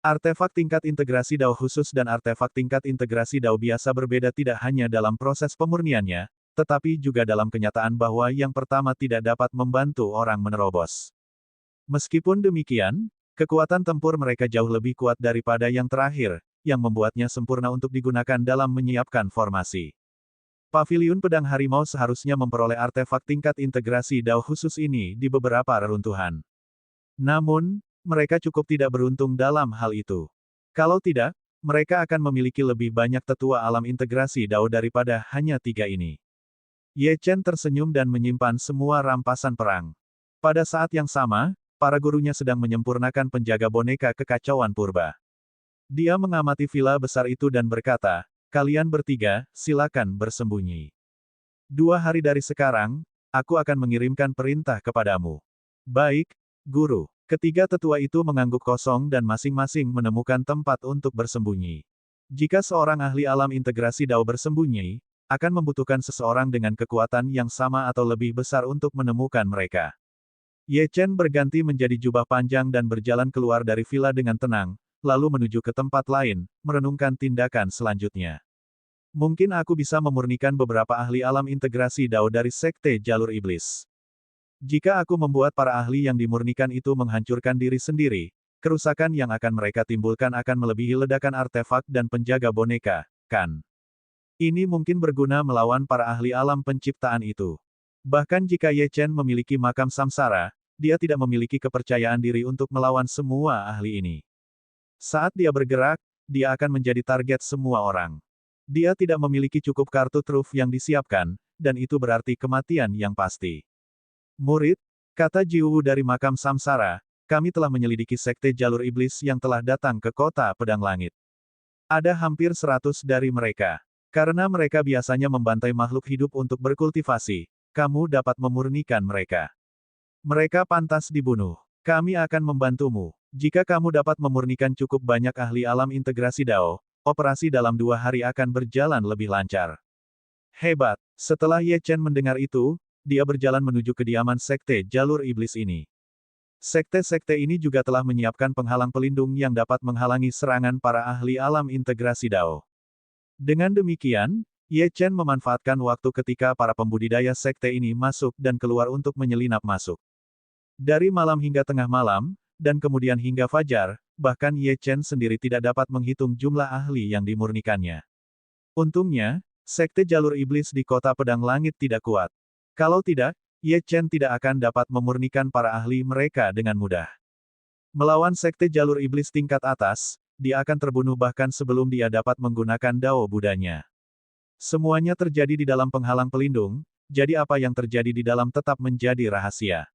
Artefak tingkat integrasi Dao khusus dan artefak tingkat integrasi Dao biasa berbeda tidak hanya dalam proses pemurniannya, tetapi juga dalam kenyataan bahwa yang pertama tidak dapat membantu orang menerobos. Meskipun demikian, kekuatan tempur mereka jauh lebih kuat daripada yang terakhir, yang membuatnya sempurna untuk digunakan dalam menyiapkan formasi. Paviliun Pedang Harimau seharusnya memperoleh artefak tingkat integrasi Dao khusus ini di beberapa reruntuhan. Namun, mereka cukup tidak beruntung dalam hal itu. Kalau tidak, mereka akan memiliki lebih banyak tetua alam integrasi Dao daripada hanya 3 ini. Ye Chen tersenyum dan menyimpan semua rampasan perang. Pada saat yang sama, para gurunya sedang menyempurnakan penjaga boneka kekacauan purba. Dia mengamati villa besar itu dan berkata, "Kalian bertiga, silakan bersembunyi. 2 hari dari sekarang, aku akan mengirimkan perintah kepadamu." "Baik, Guru." Ketiga tetua itu mengangguk kosong dan masing-masing menemukan tempat untuk bersembunyi. Jika seorang ahli alam integrasi Dao bersembunyi, akan membutuhkan seseorang dengan kekuatan yang sama atau lebih besar untuk menemukan mereka. Ye Chen berganti menjadi jubah panjang dan berjalan keluar dari villa dengan tenang, lalu menuju ke tempat lain, merenungkan tindakan selanjutnya. Mungkin aku bisa memurnikan beberapa ahli alam integrasi Dao dari Sekte Jalur Iblis. Jika aku membuat para ahli yang dimurnikan itu menghancurkan diri sendiri, kerusakan yang akan mereka timbulkan akan melebihi ledakan artefak dan penjaga boneka, kan? Ini mungkin berguna melawan para ahli alam penciptaan itu. Bahkan jika Ye Chen memiliki makam samsara, dia tidak memiliki kepercayaan diri untuk melawan semua ahli ini. Saat dia bergerak, dia akan menjadi target semua orang. Dia tidak memiliki cukup kartu truf yang disiapkan, dan itu berarti kematian yang pasti. "Murid," kata Jiwu dari makam samsara, "kami telah menyelidiki sekte jalur iblis yang telah datang ke kota Pedang Langit. Ada hampir 100 dari mereka. Karena mereka biasanya membantai makhluk hidup untuk berkultivasi, kamu dapat memurnikan mereka. Mereka pantas dibunuh. Kami akan membantumu. Jika kamu dapat memurnikan cukup banyak ahli alam integrasi Dao, operasi dalam 2 hari akan berjalan lebih lancar." Hebat. Setelah Ye Chen mendengar itu, dia berjalan menuju kediaman sekte jalur iblis ini. Sekte-sekte ini juga telah menyiapkan penghalang pelindung yang dapat menghalangi serangan para ahli alam integrasi Dao. Dengan demikian, Ye Chen memanfaatkan waktu ketika para pembudidaya sekte ini masuk dan keluar untuk menyelinap masuk. Dari malam hingga tengah malam, dan kemudian hingga fajar, bahkan Ye Chen sendiri tidak dapat menghitung jumlah ahli yang dimurnikannya. Untungnya, sekte jalur iblis di kota Pedang Langit tidak kuat. Kalau tidak, Ye Chen tidak akan dapat memurnikan para ahli mereka dengan mudah. Melawan sekte jalur iblis tingkat atas, dia akan terbunuh bahkan sebelum dia dapat menggunakan Dao Budanya. Semuanya terjadi di dalam penghalang pelindung, jadi apa yang terjadi di dalam tetap menjadi rahasia.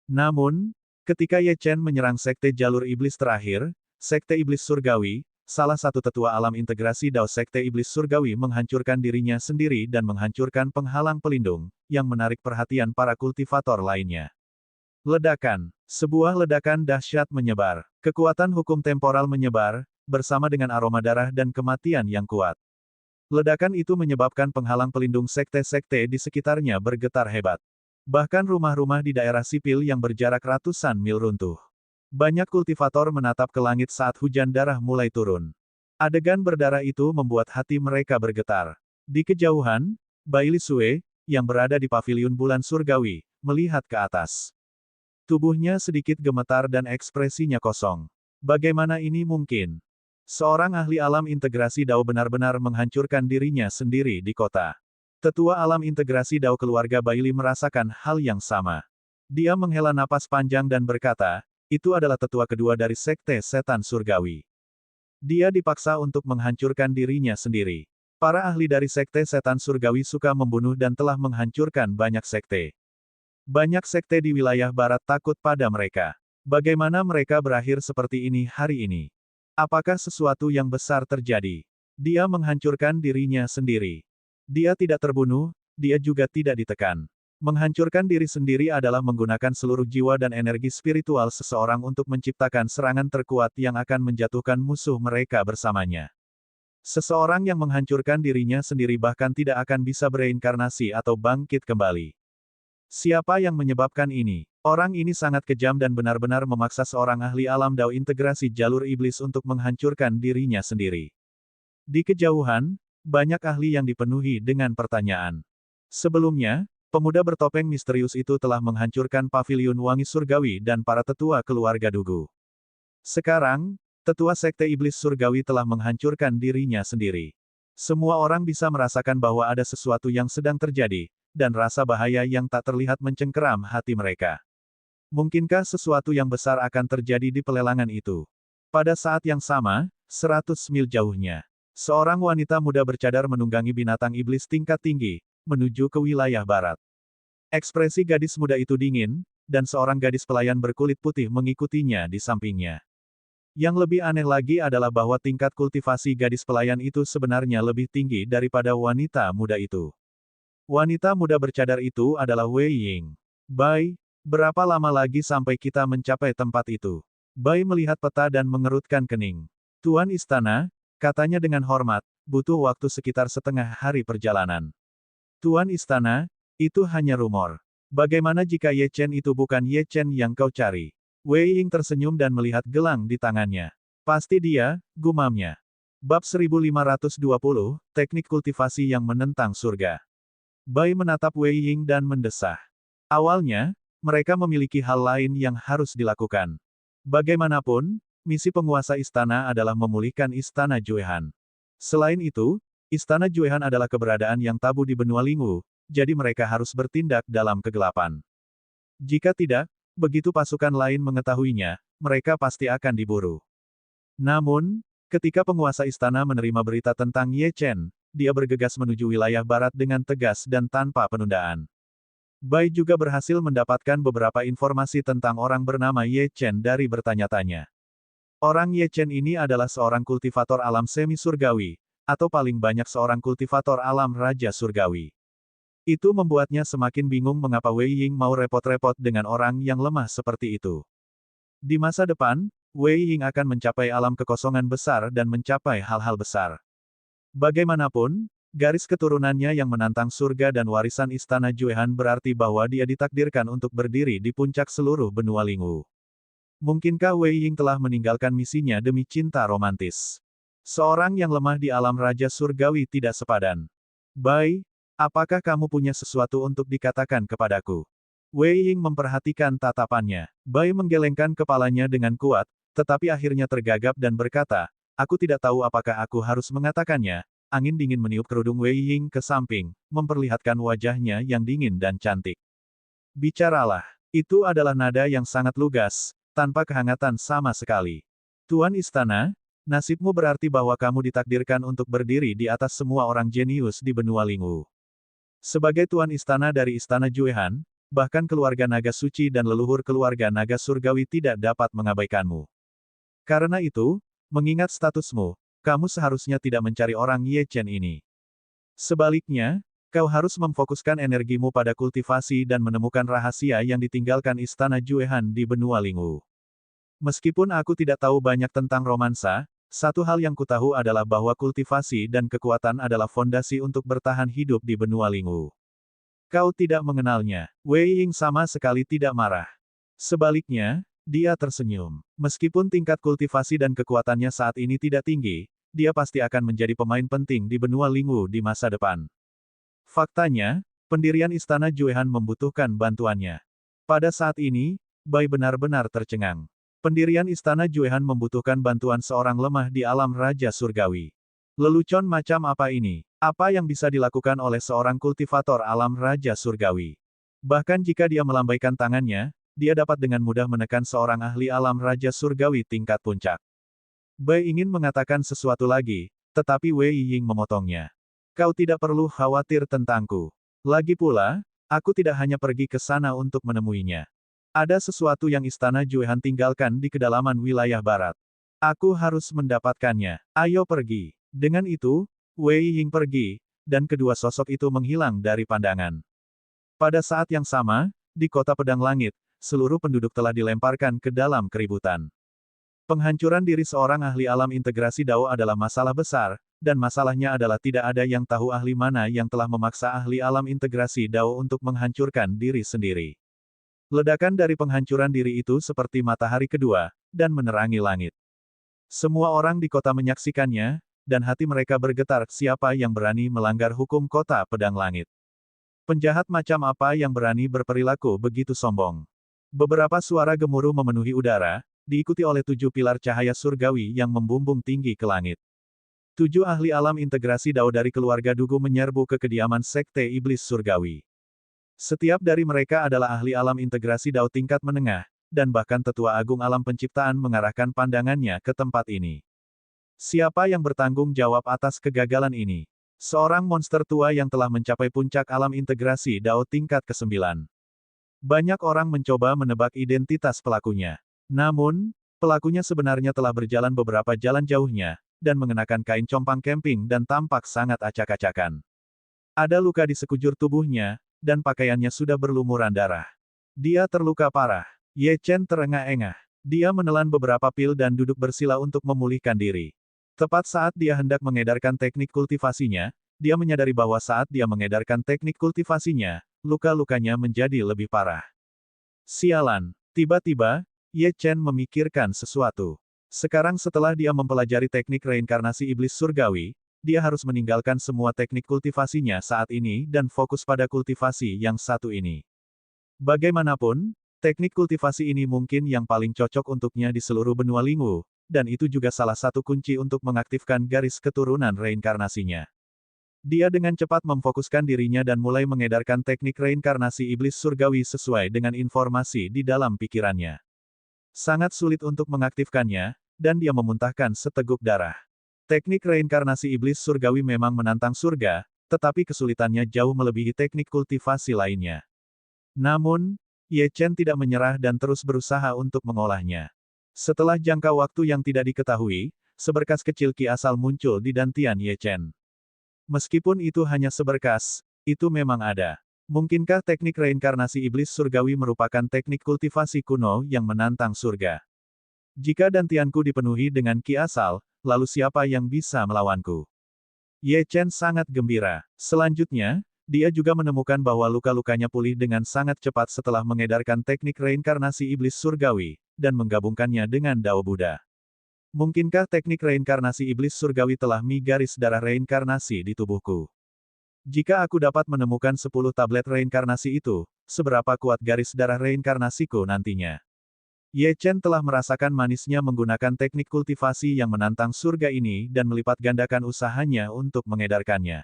Namun, ketika Ye Chen menyerang sekte jalur iblis terakhir, sekte iblis surgawi, salah satu tetua alam integrasi Dao sekte iblis surgawi menghancurkan dirinya sendiri dan menghancurkan penghalang pelindung, yang menarik perhatian para kultivator lainnya. Ledakan. Sebuah ledakan dahsyat menyebar. Kekuatan hukum temporal menyebar, bersama dengan aroma darah dan kematian yang kuat. Ledakan itu menyebabkan penghalang pelindung sekte-sekte di sekitarnya bergetar hebat. Bahkan rumah-rumah di daerah sipil yang berjarak ratusan mil runtuh. Banyak kultivator menatap ke langit saat hujan darah mulai turun. Adegan berdarah itu membuat hati mereka bergetar. Di kejauhan, Bai Li Sue, yang berada di paviliun bulan surgawi, melihat ke atas. Tubuhnya sedikit gemetar dan ekspresinya kosong. Bagaimana ini mungkin? Seorang ahli alam integrasi Dao benar-benar menghancurkan dirinya sendiri di kota. Tetua alam integrasi Dao keluarga Bai Li merasakan hal yang sama. Dia menghela napas panjang dan berkata, itu adalah tetua kedua dari sekte setan surgawi. Dia dipaksa untuk menghancurkan dirinya sendiri. Para ahli dari sekte setan surgawi suka membunuh dan telah menghancurkan banyak sekte. Banyak sekte di wilayah barat takut pada mereka. Bagaimana mereka berakhir seperti ini hari ini? Apakah sesuatu yang besar terjadi? Dia menghancurkan dirinya sendiri. Dia tidak terbunuh, dia juga tidak ditekan. Menghancurkan diri sendiri adalah menggunakan seluruh jiwa dan energi spiritual seseorang untuk menciptakan serangan terkuat yang akan menjatuhkan musuh mereka bersamanya. Seseorang yang menghancurkan dirinya sendiri bahkan tidak akan bisa bereinkarnasi atau bangkit kembali. Siapa yang menyebabkan ini? Orang ini sangat kejam dan benar-benar memaksa seorang ahli alam dao integrasi jalur iblis untuk menghancurkan dirinya sendiri. Di kejauhan, banyak ahli yang dipenuhi dengan pertanyaan. Sebelumnya, pemuda bertopeng misterius itu telah menghancurkan paviliun wangi surgawi dan para tetua keluarga Dugu. Sekarang, tetua sekte iblis surgawi telah menghancurkan dirinya sendiri. Semua orang bisa merasakan bahwa ada sesuatu yang sedang terjadi, dan rasa bahaya yang tak terlihat mencengkeram hati mereka. Mungkinkah sesuatu yang besar akan terjadi di pelelangan itu? Pada saat yang sama, 100 mil jauhnya, seorang wanita muda bercadar menunggangi binatang iblis tingkat tinggi, menuju ke wilayah barat. Ekspresi gadis muda itu dingin, dan seorang gadis pelayan berkulit putih mengikutinya di sampingnya. Yang lebih aneh lagi adalah bahwa tingkat kultivasi gadis pelayan itu sebenarnya lebih tinggi daripada wanita muda itu. Wanita muda bercadar itu adalah Wei Ying. Bai, berapa lama lagi sampai kita mencapai tempat itu? Bai melihat peta dan mengerutkan kening. Tuan Istana, katanya dengan hormat, butuh waktu sekitar setengah hari perjalanan. Tuan Istana, itu hanya rumor. Bagaimana jika Ye Chen itu bukan Ye Chen yang kau cari? Wei Ying tersenyum dan melihat gelang di tangannya. Pasti dia, gumamnya. Bab 1520, Teknik Kultivasi yang Menentang Surga. Bai menatap Wei Ying dan mendesah. Awalnya, mereka memiliki hal lain yang harus dilakukan. Bagaimanapun, misi penguasa istana adalah memulihkan Istana Juehan. Selain itu, Istana Juehan adalah keberadaan yang tabu di benua Lingwu, jadi mereka harus bertindak dalam kegelapan. Jika tidak, begitu pasukan lain mengetahuinya, mereka pasti akan diburu. Namun, ketika penguasa istana menerima berita tentang Ye Chen, dia bergegas menuju wilayah barat dengan tegas dan tanpa penundaan. Bai juga berhasil mendapatkan beberapa informasi tentang orang bernama Ye Chen dari bertanya-tanya. Orang Ye Chen ini adalah seorang kultivator alam semi surgawi, atau paling banyak seorang kultivator alam raja surgawi. Itu membuatnya semakin bingung mengapa Wei Ying mau repot-repot dengan orang yang lemah seperti itu. Di masa depan, Wei Ying akan mencapai alam kekosongan besar dan mencapai hal-hal besar. Bagaimanapun, garis keturunannya yang menantang surga dan warisan Istana Juehan berarti bahwa dia ditakdirkan untuk berdiri di puncak seluruh benua Lingwu. Mungkinkah Wei Ying telah meninggalkan misinya demi cinta romantis? Seorang yang lemah di alam raja surgawi tidak sepadan. Bai, apakah kamu punya sesuatu untuk dikatakan kepadaku? Wei Ying memperhatikan tatapannya. Bai menggelengkan kepalanya dengan kuat, tetapi akhirnya tergagap dan berkata, aku tidak tahu apakah aku harus mengatakannya. Angin dingin meniup kerudung Wei Ying ke samping, memperlihatkan wajahnya yang dingin dan cantik. Bicaralah. Itu adalah nada yang sangat lugas, tanpa kehangatan sama sekali. Tuan Istana, nasibmu berarti bahwa kamu ditakdirkan untuk berdiri di atas semua orang jenius di benua Lingwu. Sebagai Tuan Istana dari Istana Juehan, bahkan keluarga naga suci dan leluhur keluarga naga surgawi tidak dapat mengabaikanmu. Karena itu, mengingat statusmu, kamu seharusnya tidak mencari orang Ye Chen ini. Sebaliknya, kau harus memfokuskan energimu pada kultivasi dan menemukan rahasia yang ditinggalkan Istana Juehan di benua Lingwu. Meskipun aku tidak tahu banyak tentang romansa, satu hal yang kutahu adalah bahwa kultivasi dan kekuatan adalah fondasi untuk bertahan hidup di benua Lingwu. Kau tidak mengenalnya. Wei Ying sama sekali tidak marah. Sebaliknya, dia tersenyum. Meskipun tingkat kultivasi dan kekuatannya saat ini tidak tinggi, dia pasti akan menjadi pemain penting di benua Lingwu di masa depan. Faktanya, pendirian Istana Juehan membutuhkan bantuannya. Pada saat ini, Bai benar-benar tercengang. Pendirian Istana Juehan membutuhkan bantuan seorang lemah di alam Raja Surgawi. Lelucon macam apa ini? Apa yang bisa dilakukan oleh seorang kultivator alam Raja Surgawi? Bahkan jika dia melambaikan tangannya, dia dapat dengan mudah menekan seorang ahli alam Raja Surgawi tingkat puncak. Bai ingin mengatakan sesuatu lagi, tetapi Wei Ying memotongnya. Kau tidak perlu khawatir tentangku. Lagi pula, aku tidak hanya pergi ke sana untuk menemuinya. Ada sesuatu yang Istana Juehan tinggalkan di kedalaman wilayah barat. Aku harus mendapatkannya. Ayo pergi. Dengan itu, Wei Ying pergi, dan kedua sosok itu menghilang dari pandangan. Pada saat yang sama, di kota Pedang Langit, seluruh penduduk telah dilemparkan ke dalam keributan. Penghancuran diri seorang ahli alam integrasi Dao adalah masalah besar, dan masalahnya adalah tidak ada yang tahu ahli mana yang telah memaksa ahli alam integrasi Dao untuk menghancurkan diri sendiri. Ledakan dari penghancuran diri itu seperti matahari kedua, dan menerangi langit. Semua orang di kota menyaksikannya, dan hati mereka bergetar siapa yang berani melanggar hukum kota Pedang Langit. Penjahat macam apa yang berani berperilaku begitu sombong. Beberapa suara gemuruh memenuhi udara, diikuti oleh 7 pilar cahaya surgawi yang membumbung tinggi ke langit. 7 ahli alam integrasi Dao dari keluarga Dugu menyerbu ke kediaman Sekte Iblis Surgawi. Setiap dari mereka adalah ahli alam integrasi Dao tingkat menengah, dan bahkan Tetua Agung Alam Penciptaan mengarahkan pandangannya ke tempat ini. Siapa yang bertanggung jawab atas kegagalan ini? Seorang monster tua yang telah mencapai puncak alam integrasi Dao tingkat ke-9. Banyak orang mencoba menebak identitas pelakunya. Namun, pelakunya sebenarnya telah berjalan beberapa jalan jauhnya, dan mengenakan kain compang camping dan tampak sangat acak-acakan. Ada luka di sekujur tubuhnya, dan pakaiannya sudah berlumuran darah. Dia terluka parah. Ye Chen terengah-engah. Dia menelan beberapa pil dan duduk bersila untuk memulihkan diri. Tepat saat dia hendak mengedarkan teknik kultivasinya, dia menyadari bahwa saat dia mengedarkan teknik kultivasinya, luka-lukanya menjadi lebih parah. Sialan. Tiba-tiba, Ye Chen memikirkan sesuatu. Sekarang setelah dia mempelajari teknik reinkarnasi iblis surgawi, dia harus meninggalkan semua teknik kultivasinya saat ini dan fokus pada kultivasi yang satu ini. Bagaimanapun, teknik kultivasi ini mungkin yang paling cocok untuknya di seluruh benua Lingwu, dan itu juga salah satu kunci untuk mengaktifkan garis keturunan reinkarnasinya. Dia dengan cepat memfokuskan dirinya dan mulai mengedarkan teknik reinkarnasi iblis surgawi sesuai dengan informasi di dalam pikirannya. Sangat sulit untuk mengaktifkannya, dan dia memuntahkan seteguk darah. Teknik reinkarnasi iblis surgawi memang menantang surga, tetapi kesulitannya jauh melebihi teknik kultivasi lainnya. Namun, Ye Chen tidak menyerah dan terus berusaha untuk mengolahnya. Setelah jangka waktu yang tidak diketahui, seberkas kecil ki asal muncul di dantian Ye Chen. Meskipun itu hanya seberkas, itu memang ada. Mungkinkah teknik reinkarnasi iblis surgawi merupakan teknik kultivasi kuno yang menantang surga? Jika dantianku dipenuhi dengan ki asal, lalu siapa yang bisa melawanku? Ye Chen sangat gembira. Selanjutnya, dia juga menemukan bahwa luka-lukanya pulih dengan sangat cepat setelah mengedarkan teknik reinkarnasi iblis surgawi, dan menggabungkannya dengan Dao Buddha. Mungkinkah teknik reinkarnasi iblis surgawi telah garis darah reinkarnasi di tubuhku? Jika aku dapat menemukan 10 tablet reinkarnasi itu, seberapa kuat garis darah reinkarnasiku nantinya? Ye Chen telah merasakan manisnya menggunakan teknik kultivasi yang menantang surga ini dan melipat gandakan usahanya untuk mengedarkannya.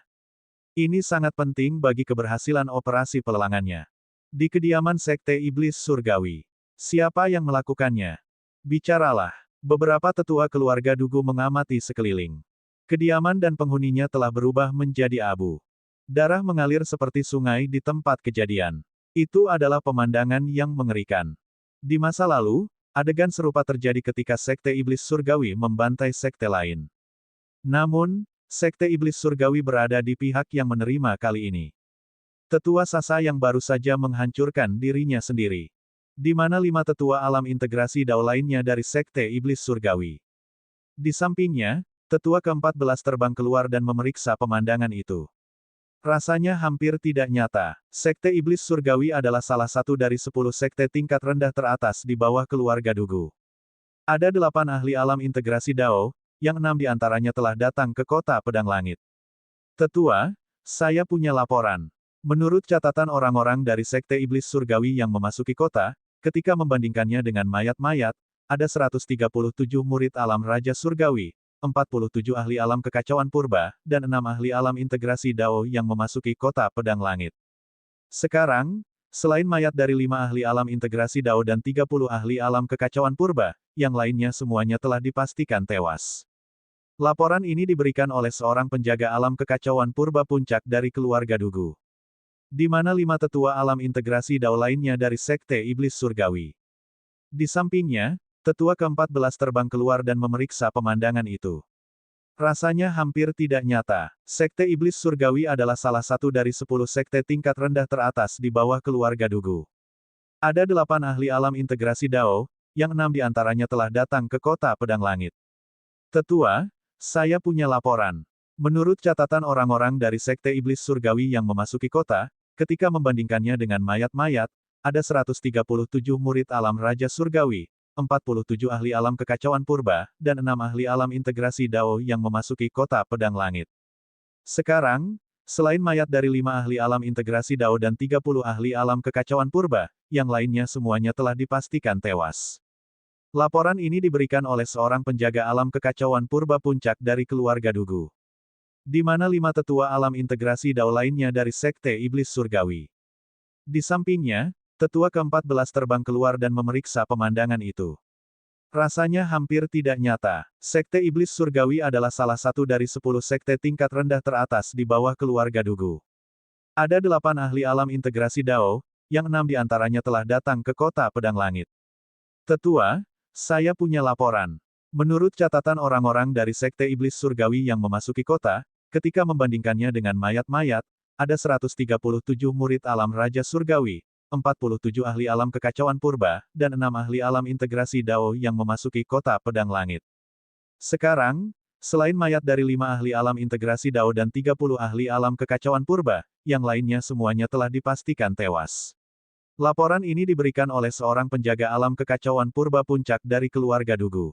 Ini sangat penting bagi keberhasilan operasi pelelangannya. Di kediaman Sekte Iblis Surgawi. Siapa yang melakukannya? Bicaralah. Beberapa tetua keluarga Dugu mengamati sekeliling. Kediaman dan penghuninya telah berubah menjadi abu. Darah mengalir seperti sungai di tempat kejadian. Itu adalah pemandangan yang mengerikan. Di masa lalu, adegan serupa terjadi ketika Sekte Iblis Surgawi membantai sekte lain. Namun, Sekte Iblis Surgawi berada di pihak yang menerima kali ini. Tetua Sasa yang baru saja menghancurkan dirinya sendiri. Di mana 5 tetua alam integrasi Dao lainnya dari Sekte Iblis Surgawi. Di sampingnya, tetua ke-14 terbang keluar dan memeriksa pemandangan itu. Rasanya hampir tidak nyata. Sekte Iblis Surgawi adalah salah satu dari 10 sekte tingkat rendah teratas di bawah keluarga Dugu. Ada 8 ahli alam integrasi Dao, yang 6 di antaranya telah datang ke kota Pedang Langit. Tetua, saya punya laporan. Menurut catatan orang-orang dari Sekte Iblis Surgawi yang memasuki kota, ketika membandingkannya dengan mayat-mayat, ada 137 murid alam Raja Surgawi, 47 ahli alam kekacauan purba, dan 6 ahli alam integrasi Dao yang memasuki kota Pedang Langit. Sekarang, selain mayat dari 5 ahli alam integrasi Dao dan 30 ahli alam kekacauan purba, yang lainnya semuanya telah dipastikan tewas. Laporan ini diberikan oleh seorang penjaga alam kekacauan purba puncak dari keluarga Dugu. Di mana 5 tetua alam integrasi Dao lainnya dari Sekte Iblis Surgawi. Di sampingnya, tetua ke-14 terbang keluar dan memeriksa pemandangan itu. Rasanya hampir tidak nyata. Sekte Iblis Surgawi adalah salah satu dari 10 sekte tingkat rendah teratas di bawah keluarga Dugu. Ada 8 ahli alam integrasi Dao, yang 6 diantaranya telah datang ke kota Pedang Langit. Tetua, saya punya laporan. Menurut catatan orang-orang dari Sekte Iblis Surgawi yang memasuki kota, ketika membandingkannya dengan mayat-mayat, ada 137 murid alam Raja Surgawi, 47 ahli alam kekacauan purba, dan 6 ahli alam integrasi Dao yang memasuki kota Pedang Langit. Sekarang, selain mayat dari 5 ahli alam integrasi Dao dan 30 ahli alam kekacauan purba, yang lainnya semuanya telah dipastikan tewas. Laporan ini diberikan oleh seorang penjaga alam kekacauan purba puncak dari keluarga Dugu. Di mana 5 tetua alam integrasi Dao lainnya dari Sekte Iblis Surgawi. Di sampingnya, tetua ke-14 terbang keluar dan memeriksa pemandangan itu. Rasanya hampir tidak nyata. Sekte Iblis Surgawi adalah salah satu dari 10 sekte tingkat rendah teratas di bawah keluarga Dugu. Ada 8 ahli alam integrasi Dao, yang 6 diantaranya telah datang ke kota Pedang Langit. Tetua, saya punya laporan. Menurut catatan orang-orang dari Sekte Iblis Surgawi yang memasuki kota, ketika membandingkannya dengan mayat-mayat, ada 137 murid alam Raja Surgawi, 47 ahli alam kekacauan purba, dan 6 ahli alam integrasi Dao yang memasuki kota Pedang Langit. Sekarang, selain mayat dari 5 ahli alam integrasi Dao dan 30 ahli alam kekacauan purba, yang lainnya semuanya telah dipastikan tewas. Laporan ini diberikan oleh seorang penjaga alam kekacauan purba puncak dari keluarga Dugu.